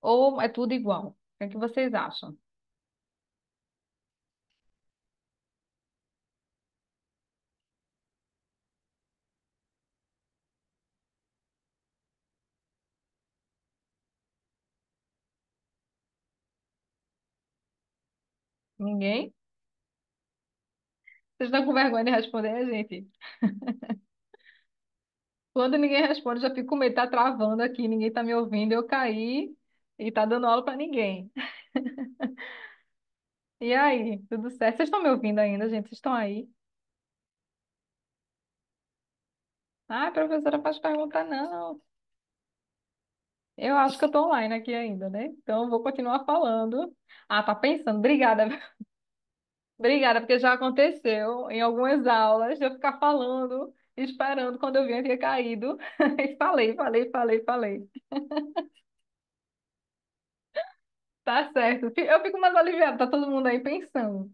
ou é tudo igual? O que é que vocês acham? Ninguém? Vocês estão com vergonha de responder a gente? Quando ninguém responde, eu já fico com medo, tá travando aqui, ninguém tá me ouvindo, eu caí e tá dando aula para ninguém. E aí, tudo certo? Vocês estão me ouvindo ainda, gente? Vocês estão aí? Ah, a professora faz pergunta, não. Eu acho que eu tô online aqui ainda, né? Então, eu vou continuar falando. Ah, tá pensando. Obrigada. Obrigada, porque já aconteceu em algumas aulas de eu ficar falando, esperando quando eu vi eu tinha caído. E falei, falei, falei, falei. Tá certo. Eu fico mais aliviada, tá todo mundo aí pensando.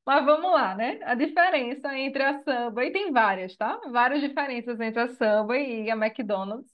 Mas vamos lá, né? A diferença entre a Subway, tem várias, tá? Várias diferenças entre a Subway e a McDonald's.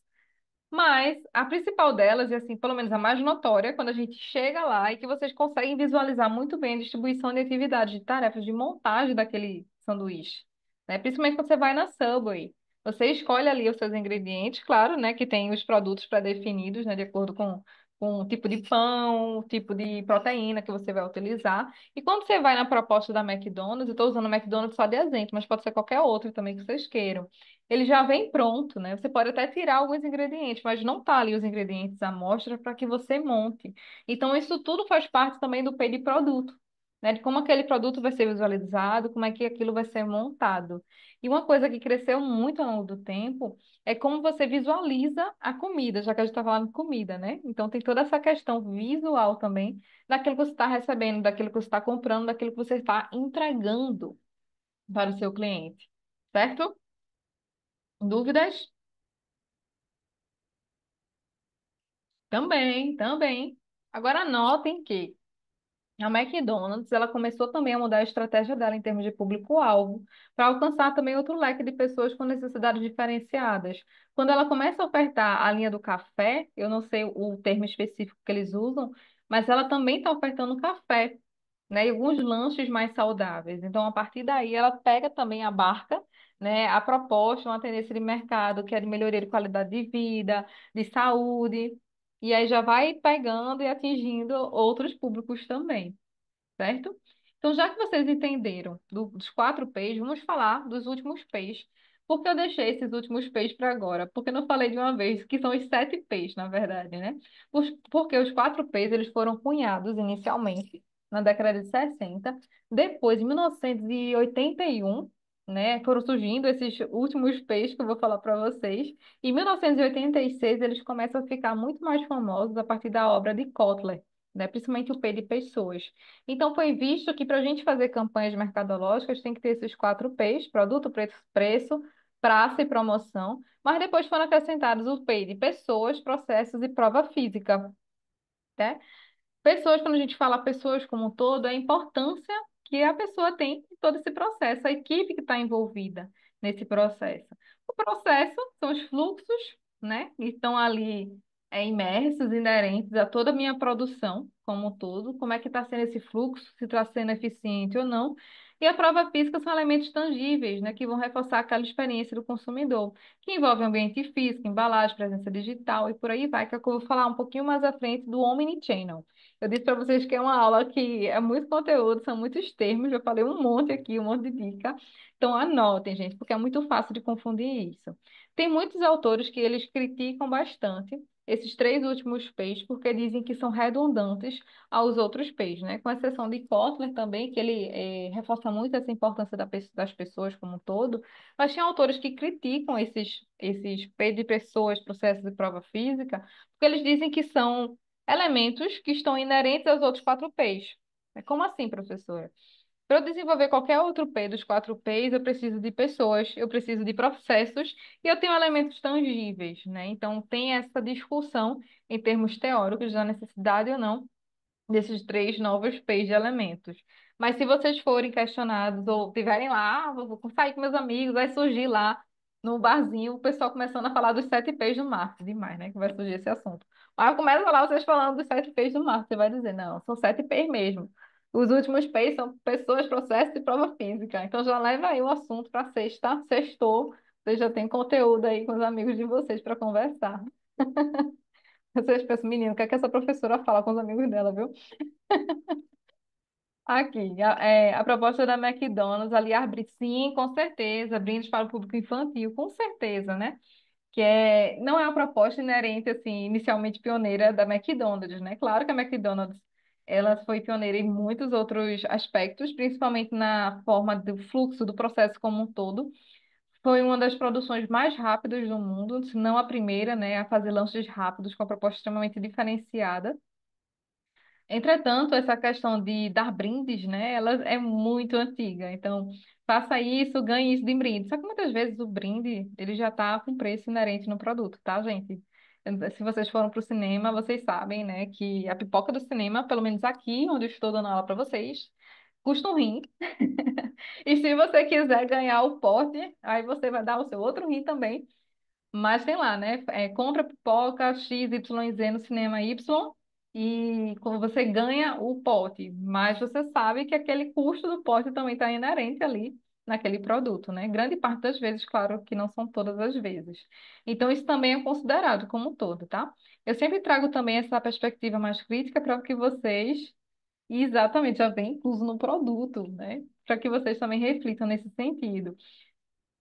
Mas a principal delas, e assim, pelo menos a mais notória, é quando a gente chega lá e que vocês conseguem visualizar muito bem a distribuição de atividades, de tarefas, de montagem daquele sanduíche, né? Principalmente quando você vai na Subway. Você escolhe ali os seus ingredientes, claro, né? Que tem os produtos pré-definidos, né? De acordo com o tipo de pão, o tipo de proteína que você vai utilizar. E quando você vai na proposta da McDonald's, eu estou usando o McDonald's só de exemplo, mas pode ser qualquer outro também que vocês queiram, ele já vem pronto, né? Você pode até tirar alguns ingredientes, mas não tá ali os ingredientes à mostra para que você monte. Então, isso tudo faz parte também do P de produto, né? De como aquele produto vai ser visualizado, como é que aquilo vai ser montado. E uma coisa que cresceu muito ao longo do tempo é como você visualiza a comida, já que a gente está falando de comida, né? Então, tem toda essa questão visual também daquilo que você está recebendo, daquilo que você está comprando, daquilo que você está entregando para o seu cliente, certo? Dúvidas? Também, também. Agora notem que a McDonald's, ela começou também a mudar a estratégia dela em termos de público-alvo, para alcançar também outro leque de pessoas com necessidades diferenciadas. Quando ela começa a ofertar a linha do café, eu não sei o termo específico que eles usam, mas ela também está ofertando café, né, e alguns lanches mais saudáveis. Então, a partir daí, ela pega também a barca, né, a proposta, uma tendência de mercado que é de melhoria de qualidade de vida, de saúde, e aí já vai pegando e atingindo outros públicos também, certo? Então, já que vocês entenderam dos 4 P's, vamos falar dos últimos P's. Por que eu deixei esses últimos P's para agora? Porque eu não falei de uma vez, que são os 7 P's, na verdade, né? Porque os 4 P's, eles foram cunhados inicialmente na década de 60. Depois, em 1981, né, foram surgindo esses últimos peixes que eu vou falar para vocês. Em 1986, eles começam a ficar muito mais famosos a partir da obra de Kotler, né, principalmente o P de pessoas. Então, foi visto que para a gente fazer campanhas mercadológicas tem que ter esses quatro P's: produto, preço, praça e promoção. Mas depois foram acrescentados o P de pessoas, processos e prova física, né? Pessoas, quando a gente fala pessoas como um todo, é a importância que a pessoa tem em todo esse processo, a equipe que está envolvida nesse processo. O processo são os fluxos, né, que estão ali imersos, inerentes a toda a minha produção como um todo, como é que está sendo esse fluxo, se está sendo eficiente ou não. E a prova física são elementos tangíveis, né, que vão reforçar aquela experiência do consumidor, que envolve ambiente físico, embalagem, presença digital e por aí vai, que é o que eu vou falar um pouquinho mais à frente do Omnichannel. Eu disse para vocês que é uma aula que é muito conteúdo, são muitos termos, eu falei um monte aqui, um monte de dica. Então anotem, gente, porque é muito fácil de confundir isso. Tem muitos autores que eles criticam bastante esses três últimos P's, porque dizem que são redundantes aos outros P's, né? Com exceção de Kotler também, que ele reforça muito essa importância das pessoas como um todo, mas tem autores que criticam esses P de pessoas, processos de prova física, porque eles dizem que são elementos que estão inerentes aos outros quatro P's. Como assim, professora? Para eu desenvolver qualquer outro P dos quatro P's, eu preciso de pessoas, eu preciso de processos e eu tenho elementos tangíveis, né? Então, tem essa discussão em termos teóricos da necessidade ou não desses três novos P's de elementos. Mas se vocês forem questionados ou tiverem lá, vou sair com meus amigos, vai surgir lá no barzinho o pessoal começando a falar dos sete P's do marketing, demais, né? Que vai surgir esse assunto. Aí começa a falar vocês falando dos sete P's do marketing, você vai dizer, não, são sete P's mesmo. Os últimos P's são pessoas, processos e prova física. Então já leva aí o assunto para sexta, sextou, vocês já têm conteúdo aí com os amigos de vocês para conversar. Vocês pensam, menino, o que é que essa professora fala com os amigos dela, viu? Aqui, a proposta da McDonald's, aliás, sim, com certeza, brindes para o público infantil, com certeza, né? Não é uma proposta inerente, assim, inicialmente pioneira da McDonald's, né? Claro que a McDonald's, ela foi pioneira em muitos outros aspectos, principalmente na forma do fluxo do processo como um todo. Foi uma das produções mais rápidas do mundo, se não a primeira, né, a fazer lanches rápidos com a proposta extremamente diferenciada. Entretanto, essa questão de dar brindes, né, ela é muito antiga. Então, faça isso, ganhe isso de brinde. Só que muitas vezes o brinde, ele já está com preço inerente no produto, tá, gente? Se vocês foram para o cinema, vocês sabem, né, que a pipoca do cinema, pelo menos aqui, onde eu estou dando aula para vocês, custa um rim. E se você quiser ganhar o pote, aí você vai dar o seu outro rim também. Mas tem lá, né? Compra pipoca X, Y, Z no cinema Y e quando você ganha o pote. Mas você sabe que aquele custo do pote também está inerente ali naquele produto, né? Grande parte das vezes, claro que não são todas as vezes. Então, isso também é considerado como um todo, tá? Eu sempre trago também essa perspectiva mais crítica para que vocês, exatamente, já vem incluso no produto, né? Para que vocês também reflitam nesse sentido.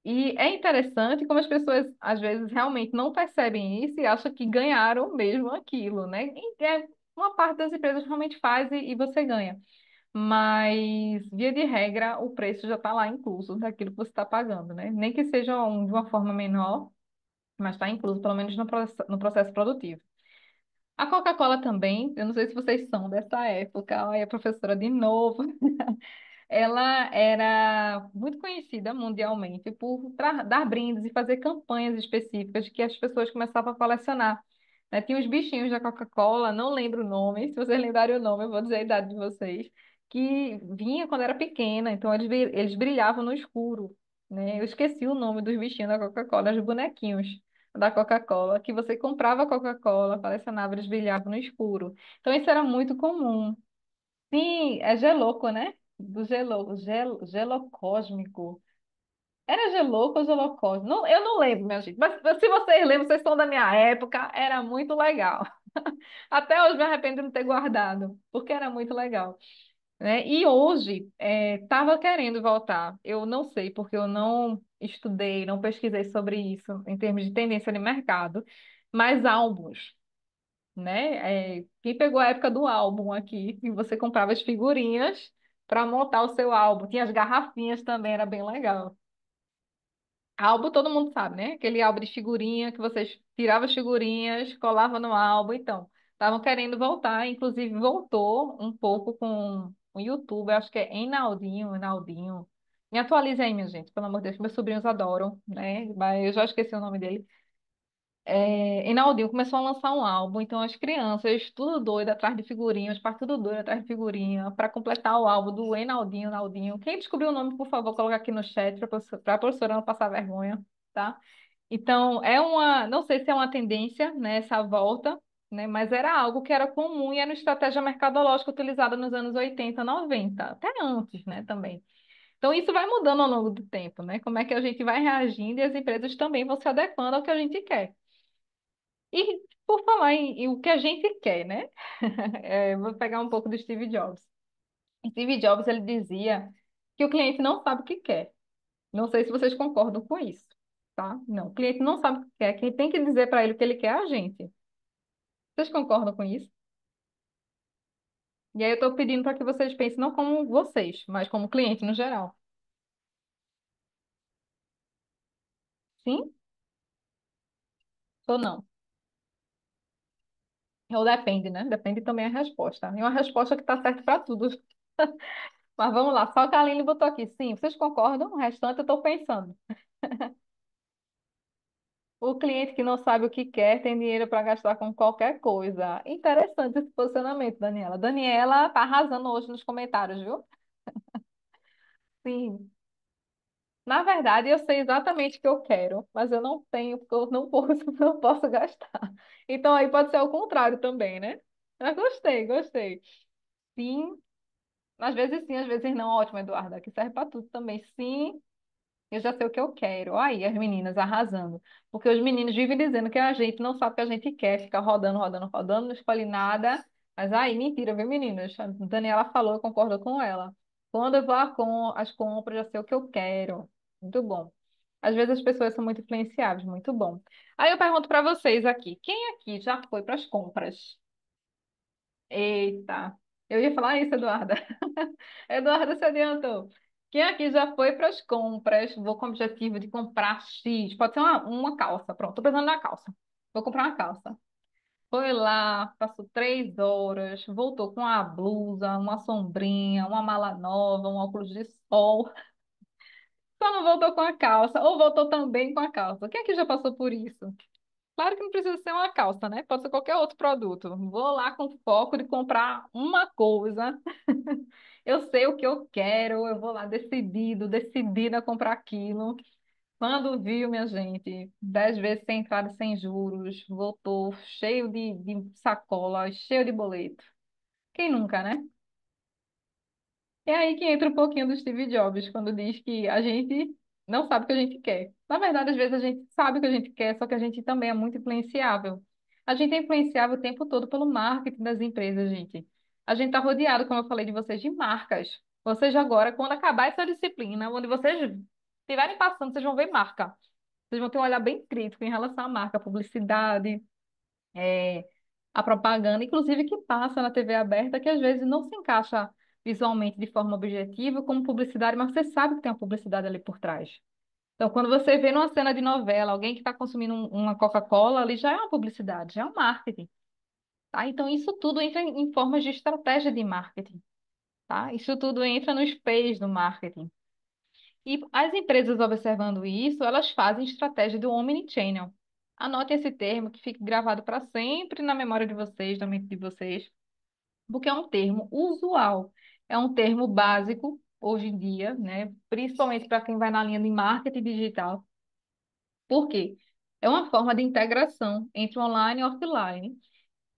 E é interessante como as pessoas, às vezes, realmente não percebem isso e acham que ganharam mesmo aquilo, né? Uma parte das empresas realmente faz e você ganha. Mas, via de regra, o preço já está lá incluso daquilo que você está pagando, né? Nem que seja de uma forma menor, mas está incluso, pelo menos no processo produtivo. A Coca-Cola também, eu não sei se vocês são dessa época, aí a professora de novo. Ela era muito conhecida mundialmente por dar brindes e fazer campanhas específicas que as pessoas começavam a colecionar. Né? Tinha os bichinhos da Coca-Cola, não lembro o nome, se vocês lembrarem o nome, eu vou dizer a idade de vocês, que vinha quando era pequena, então eles brilhavam no escuro. Né? Eu esqueci o nome dos bichinhos da Coca-Cola, os bonequinhos da Coca-Cola, que você comprava a Coca-Cola, colecionava, eles brilhavam no escuro. Então isso era muito comum. Sim, é geloco, né? Do gelo cósmico. Era geloco ou gelocósmico? Não, eu não lembro, minha gente. Mas se vocês lembram, vocês são da minha época, era muito legal. Até hoje me arrependo de não ter guardado, porque era muito legal. Né? E hoje, estava querendo voltar. Eu não sei, porque eu não estudei, não pesquisei sobre isso em termos de tendência de mercado, mas álbuns. né? Quem pegou a época do álbum aqui, e você comprava as figurinhas para montar o seu álbum. Tinha as garrafinhas também, era bem legal. Álbum todo mundo sabe, né? Aquele álbum de figurinha que vocês tiravam as figurinhas, colavam no álbum. Então, estavam querendo voltar, inclusive voltou um pouco com o YouTube, acho que é Enaldinho. Me atualiza aí, minha gente, pelo amor de Deus, que meus sobrinhos adoram, né? Mas eu já esqueci o nome dele. Enaldinho começou a lançar um álbum, então as crianças, tudo doido atrás de figurinha, os pais tudo doido atrás de figurinha, para completar o álbum do Enaldinho. Quem descobriu o nome, por favor, coloca aqui no chat para a professora não passar vergonha, tá? Então, não sei se é uma tendência, né, essa volta, né, mas era algo que era comum e era uma estratégia mercadológica utilizada nos anos 80, 90, até antes, né, também. Então, isso vai mudando ao longo do tempo, né? Como é que a gente vai reagindo e as empresas também vão se adequando ao que a gente quer. E por falar em o que a gente quer, né? Vou pegar um pouco do Steve Jobs. Steve Jobs, ele dizia que o cliente não sabe o que quer. Não sei se vocês concordam com isso, tá? Não, o cliente não sabe o que quer. Quem tem que dizer para ele o que ele quer é a gente. Vocês concordam com isso? E aí eu estou pedindo para que vocês pensem não como vocês, mas como cliente no geral. Sim ou não? Ou depende, né? Depende também a resposta. E uma resposta que está certa para tudo. Mas vamos lá, só que a Aline botou aqui. Sim, vocês concordam? O restante eu estou pensando. O cliente que não sabe o que quer tem dinheiro para gastar com qualquer coisa. Interessante esse posicionamento, Daniela. Daniela tá arrasando hoje nos comentários, viu? Sim. Na verdade, eu sei exatamente o que eu quero, mas eu não tenho, porque eu não posso, não posso gastar. Então aí pode ser o contrário também, né? Mas gostei, gostei. Sim, às vezes sim, às vezes não. Ótimo, Eduardo. Aqui serve para tudo também. Sim, eu já sei o que eu quero. Aí, as meninas arrasando. Porque os meninos vivem dizendo que a gente não sabe o que a gente quer, fica rodando, rodando, rodando, não escolhe nada. Mas aí, mentira, viu, meninas? A Daniela falou, eu concordo com ela. Quando eu vou às compras, já sei o que eu quero. Muito bom. Às vezes as pessoas são muito influenciáveis, muito bom. Aí eu pergunto para vocês aqui, quem aqui já foi para as compras? Eita, eu ia falar isso, Eduarda. Eduarda se adiantou. Quem aqui já foi para as compras? Vou com o objetivo de comprar X. Pode ser uma calça. Pronto, tô pensando na calça. Vou comprar uma calça. Foi lá, passou 3 horas, voltou com uma blusa, uma sombrinha, uma mala nova, um óculos de sol. Só não voltou com a calça, ou voltou também com a calça. Quem aqui já passou por isso? Claro que não precisa ser uma calça, né? Pode ser qualquer outro produto. Vou lá com foco de comprar uma coisa. Eu sei o que eu quero, eu vou lá decidida a comprar aquilo. Quando viu, minha gente, 10 vezes sem entrada e sem juros, voltou cheio de sacola, cheio de boleto. Quem nunca, né? É aí que entra um pouquinho do Steve Jobs, quando diz que a gente não sabe o que a gente quer. Na verdade, às vezes a gente sabe o que a gente quer, só que a gente também é muito influenciável. A gente é influenciável o tempo todo pelo marketing das empresas, gente. A gente está rodeado, como eu falei de vocês, de marcas. Vocês agora, quando acabar essa disciplina, onde vocês estiverem passando, vocês vão ver marca. Vocês vão ter um olhar bem crítico em relação à marca, publicidade, é, a propaganda, inclusive que passa na TV aberta, que às vezes não se encaixa visualmente de forma objetiva como publicidade, mas você sabe que tem uma publicidade ali por trás. Então, quando você vê numa cena de novela alguém que está consumindo uma Coca-Cola, ali já é uma publicidade, já é um marketing, tá? Então, isso tudo entra em formas de estratégia de marketing, tá? Isso tudo entra nos P's do marketing. E as empresas observando isso, elas fazem estratégia do omnichannel. Anote esse termo que fique gravado para sempre na memória de vocês, na mente de vocês, porque é um termo usual, é um termo básico hoje em dia, né? Principalmente para quem vai na linha de marketing digital. Por quê? É uma forma de integração entre online e offline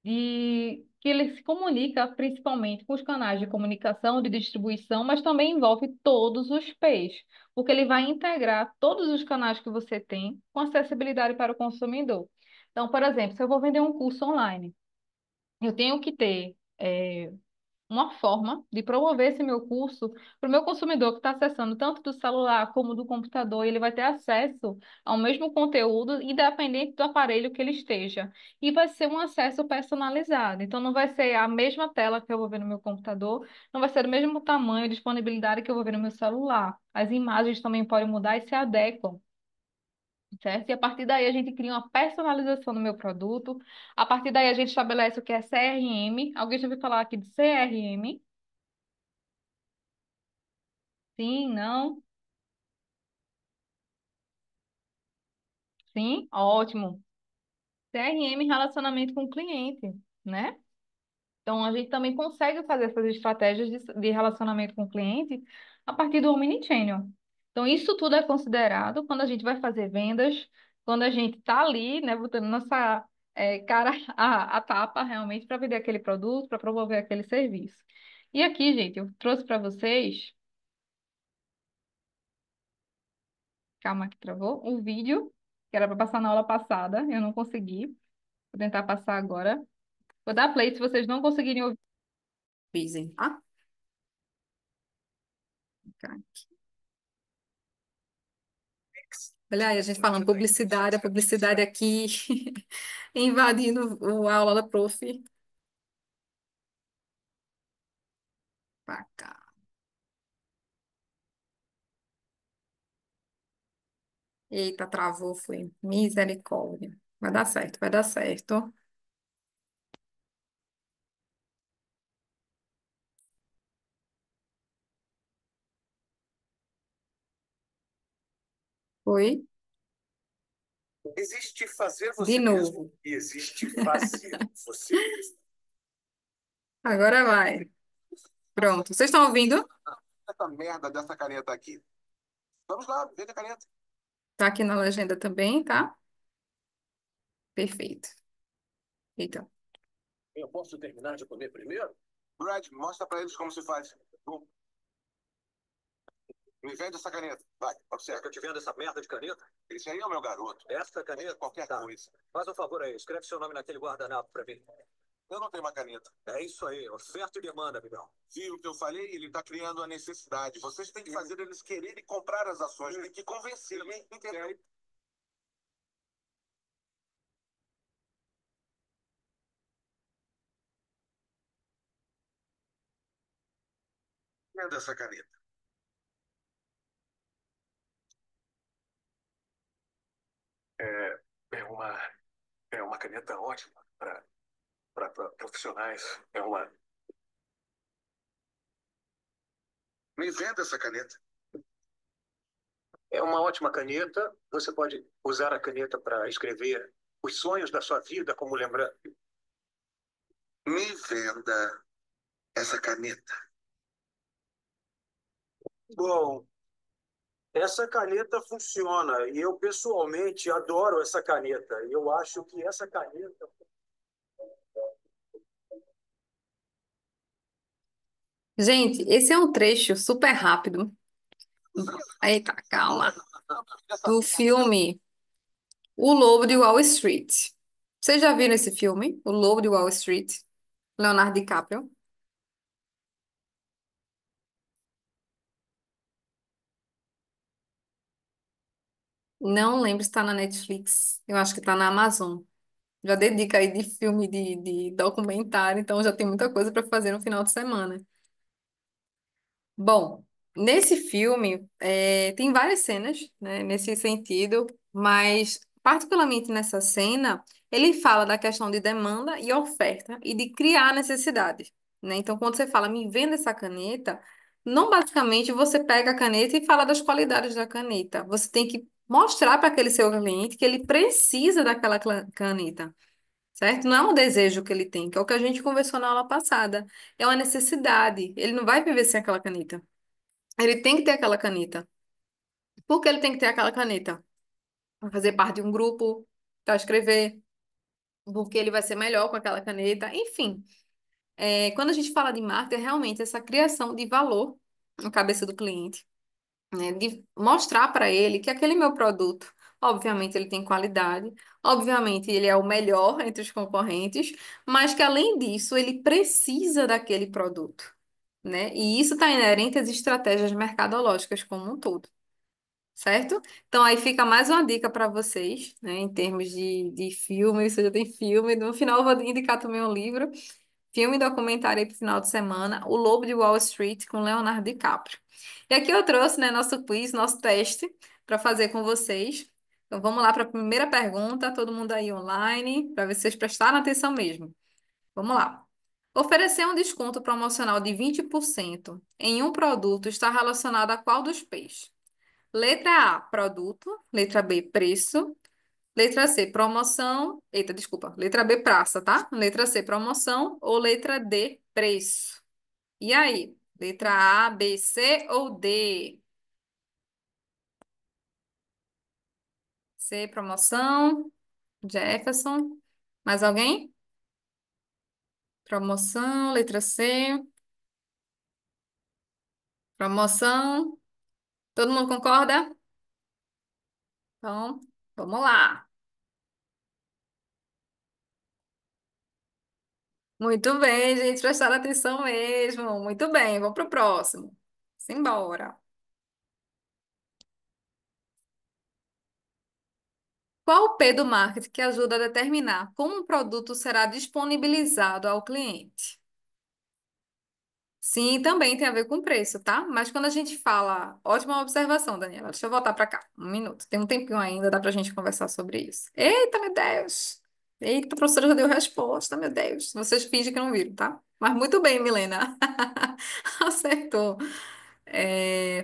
de que ele se comunica principalmente com os canais de comunicação, de distribuição, mas também envolve todos os P's, porque ele vai integrar todos os canais que você tem com acessibilidade para o consumidor. Então, por exemplo, se eu vou vender um curso online, eu tenho que ter uma forma de promover esse meu curso para o meu consumidor que está acessando tanto do celular como do computador, ele vai ter acesso ao mesmo conteúdo, independente do aparelho que ele esteja. E vai ser um acesso personalizado. Então, não vai ser a mesma tela que eu vou ver no meu computador, não vai ser do mesmo tamanho e disponibilidade que eu vou ver no meu celular. As imagens também podem mudar e se adequam. Certo? E a partir daí a gente cria uma personalização no meu produto. A partir daí a gente estabelece o que é CRM. Alguém já ouviu falar aqui de CRM? Sim, não? Sim? Ótimo. CRM, relacionamento com o cliente, né? Então, a gente também consegue fazer essas estratégias de relacionamento com o cliente a partir do Omnichannel. Então, isso tudo é considerado quando a gente vai fazer vendas, quando a gente está ali, né, botando nossa cara a tapa realmente para vender aquele produto, para promover aquele serviço. E aqui, gente, eu trouxe para vocês, calma que travou, um vídeo que era para passar na aula passada, eu não consegui. Vou tentar passar agora. Vou dar play se vocês não conseguirem ouvir. Avisem, tá? Tá. Olha aí, a gente falando publicidade, a publicidade aqui invadindo a aula da prof. Pra cá. Eita, travou, foi. Misericórdia. Vai dar certo, vai dar certo. Foi. Existe fazer você de mesmo novo. E existe fazer você mesmo. Agora vai. Pronto. Vocês estão ouvindo? Essa merda dessa caneta aqui. Vamos lá, veja a caneta. Tá aqui na legenda também, tá? Perfeito. Então. Eu posso terminar de comer primeiro? Brad, mostra pra eles como se faz. Bom, me vende essa caneta. Vai, observa. Eu te vendo essa merda de caneta? Esse aí é o meu garoto. Essa caneta? Qualquer coisa. Faz um favor aí, escreve seu nome naquele guardanapo pra mim. Eu não tenho uma caneta. É isso aí, oferta e demanda, amigão. Viu o que eu falei? Ele tá criando a necessidade. Vocês têm que fazer eles quererem comprar as ações. Tem que convencer, entendeu? Venda essa caneta. É, é uma, é uma caneta ótima para profissionais. É uma. Me venda essa caneta. É uma ótima caneta. Você pode usar a caneta para escrever os sonhos da sua vida como lembrança. Me venda essa caneta. Bom, essa caneta funciona e eu pessoalmente adoro essa caneta. Eu acho que essa caneta. Gente, esse é um trecho super rápido. Eita, calma. Do filme O Lobo de Wall Street. Vocês já viram esse filme? O Lobo de Wall Street? Leonardo DiCaprio? Não lembro se está na Netflix. Eu acho que está na Amazon. Já dedica aí de filme, de documentário, então já tem muita coisa para fazer no final de semana. Bom, nesse filme tem várias cenas, né, nesse sentido, mas particularmente nessa cena, ele fala da questão de demanda e oferta e de criar necessidade, né? Então, quando você fala, me venda essa caneta, não basicamente você pega a caneta e fala das qualidades da caneta. Você tem que mostrar para aquele seu cliente que ele precisa daquela caneta. Certo? Não é um desejo que ele tem, que é o que a gente conversou na aula passada. É uma necessidade. Ele não vai viver sem aquela caneta. Ele tem que ter aquela caneta. Por que ele tem que ter aquela caneta? Para fazer parte de um grupo, para escrever, porque ele vai ser melhor com aquela caneta. Enfim, quando a gente fala de marca, é realmente essa criação de valor na cabeça do cliente, né? De mostrar para ele que aquele meu produto Obviamente ele tem qualidade, obviamente ele é o melhor entre os concorrentes, mas que além disso ele precisa daquele produto, né? E isso está inerente às estratégias mercadológicas como um todo. Certo? Então aí fica mais uma dica para vocês, né, em termos de filme, você já tem filme, no final eu vou indicar também um livro, filme e documentário aí pro final de semana, O Lobo de Wall Street com Leonardo DiCaprio. E aqui eu trouxe, né, nosso quiz, nosso teste para fazer com vocês. Então vamos lá para a primeira pergunta, todo mundo aí online, para ver se vocês prestaram atenção mesmo. Vamos lá. Oferecer um desconto promocional de 20% em um produto está relacionado a qual dos P's? Letra A, produto. Letra B, preço. Letra C, promoção. Eita, desculpa. Letra B, praça, tá? Letra C, promoção. Ou letra D, preço. E aí? Letra A, B, C ou D? C, promoção. Jefferson. Mais alguém? Promoção. Letra C. Promoção. Todo mundo concorda? Então, vamos lá. Muito bem, gente. Prestaram atenção mesmo. Muito bem. Vamos pro próximo. Simbora. Qual o P do marketing que ajuda a determinar como um produto será disponibilizado ao cliente? Sim, também tem a ver com preço, tá? Mas quando a gente fala. Ótima observação, Daniela. Deixa eu voltar para cá. Um minuto. Tem um tempinho ainda, dá para a gente conversar sobre isso. Eita, meu Deus! Eita, a professora já deu resposta, meu Deus. Vocês fingem que não viram, tá? Mas muito bem, Milena. Acertou.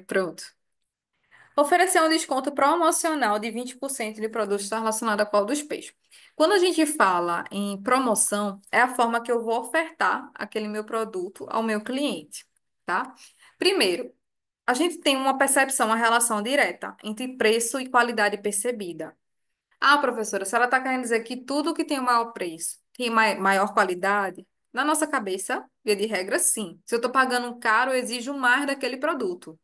Pronto. Oferecer um desconto promocional de 20% de produtos relacionados a qual dos peixes. Quando a gente fala em promoção, é a forma que eu vou ofertar aquele meu produto ao meu cliente, tá? Primeiro, a gente tem uma percepção, uma relação direta entre preço e qualidade percebida. Ah, professora, a senhora está querendo dizer que tudo que tem o maior preço tem maior qualidade? Na nossa cabeça, via de regra, sim. Se eu estou pagando caro, eu exijo mais daquele produto,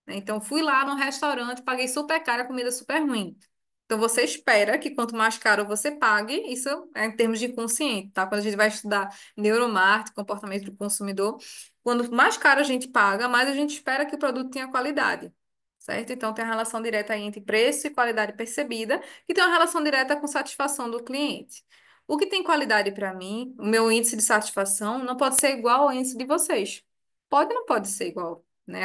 né? Então, fui lá no restaurante, paguei super caro, a comida super ruim. Então, você espera que quanto mais caro você pague, isso é em termos de consciente, tá? Quando a gente vai estudar neuromarketing, comportamento do consumidor, quando mais caro a gente paga, mais a gente espera que o produto tenha qualidade, certo? Então, tem a relação direta aí entre preço e qualidade percebida, e tem uma relação direta com satisfação do cliente. O que tem qualidade para mim, o meu índice de satisfação, não pode ser igual ao índice de vocês. Pode ou não pode ser igual, né?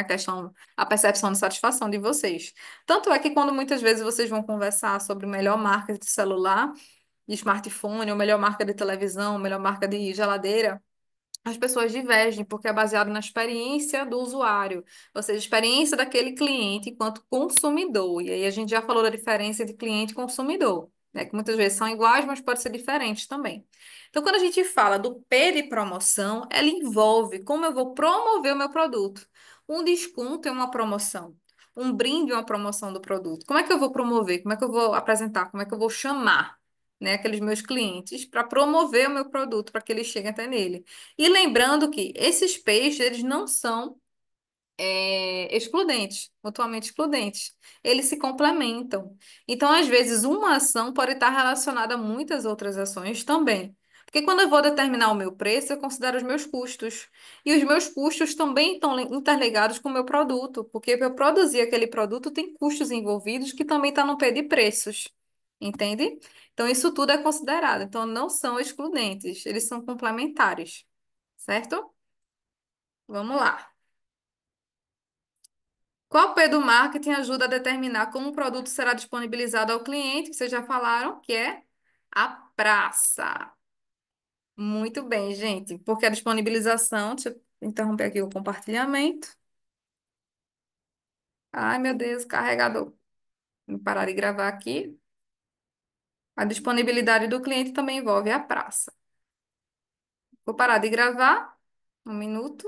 A percepção de satisfação de vocês. Tanto é que quando muitas vezes vocês vão conversar sobre melhor marca de celular, de smartphone, ou melhor marca de televisão, melhor marca de geladeira, as pessoas divergem, porque é baseado na experiência do usuário, ou seja, a experiência daquele cliente enquanto consumidor. E aí a gente já falou da diferença de cliente e consumidor, né? Que muitas vezes são iguais, mas pode ser diferentes também. Então, quando a gente fala do P de promoção, ela envolve como eu vou promover o meu produto. Um desconto é uma promoção. Um brinde é uma promoção do produto. Como é que eu vou promover? Como é que eu vou apresentar? Como é que eu vou chamar, né, aqueles meus clientes para promover o meu produto, para que eles cheguem até nele? E lembrando que esses peixes, eles não são excludentes, mutuamente excludentes. Eles se complementam. Então, às vezes, uma ação pode estar relacionada a muitas outras ações também. Porque quando eu vou determinar o meu preço, eu considero os meus custos. E os meus custos também estão interligados com o meu produto, porque para eu produzir aquele produto tem custos envolvidos que também estão no pé de preços. Entende? Então, isso tudo é considerado. Então, não são excludentes, eles são complementares. Certo? Vamos lá. Qual P do marketing ajuda a determinar como o produto será disponibilizado ao cliente? Vocês já falaram que é a praça. Muito bem, gente. Porque a disponibilização, deixa eu interromper aqui o compartilhamento. Ai, meu Deus, carregador. Vou parar de gravar aqui. A disponibilidade do cliente também envolve a praça. Vou parar de gravar. Um minuto.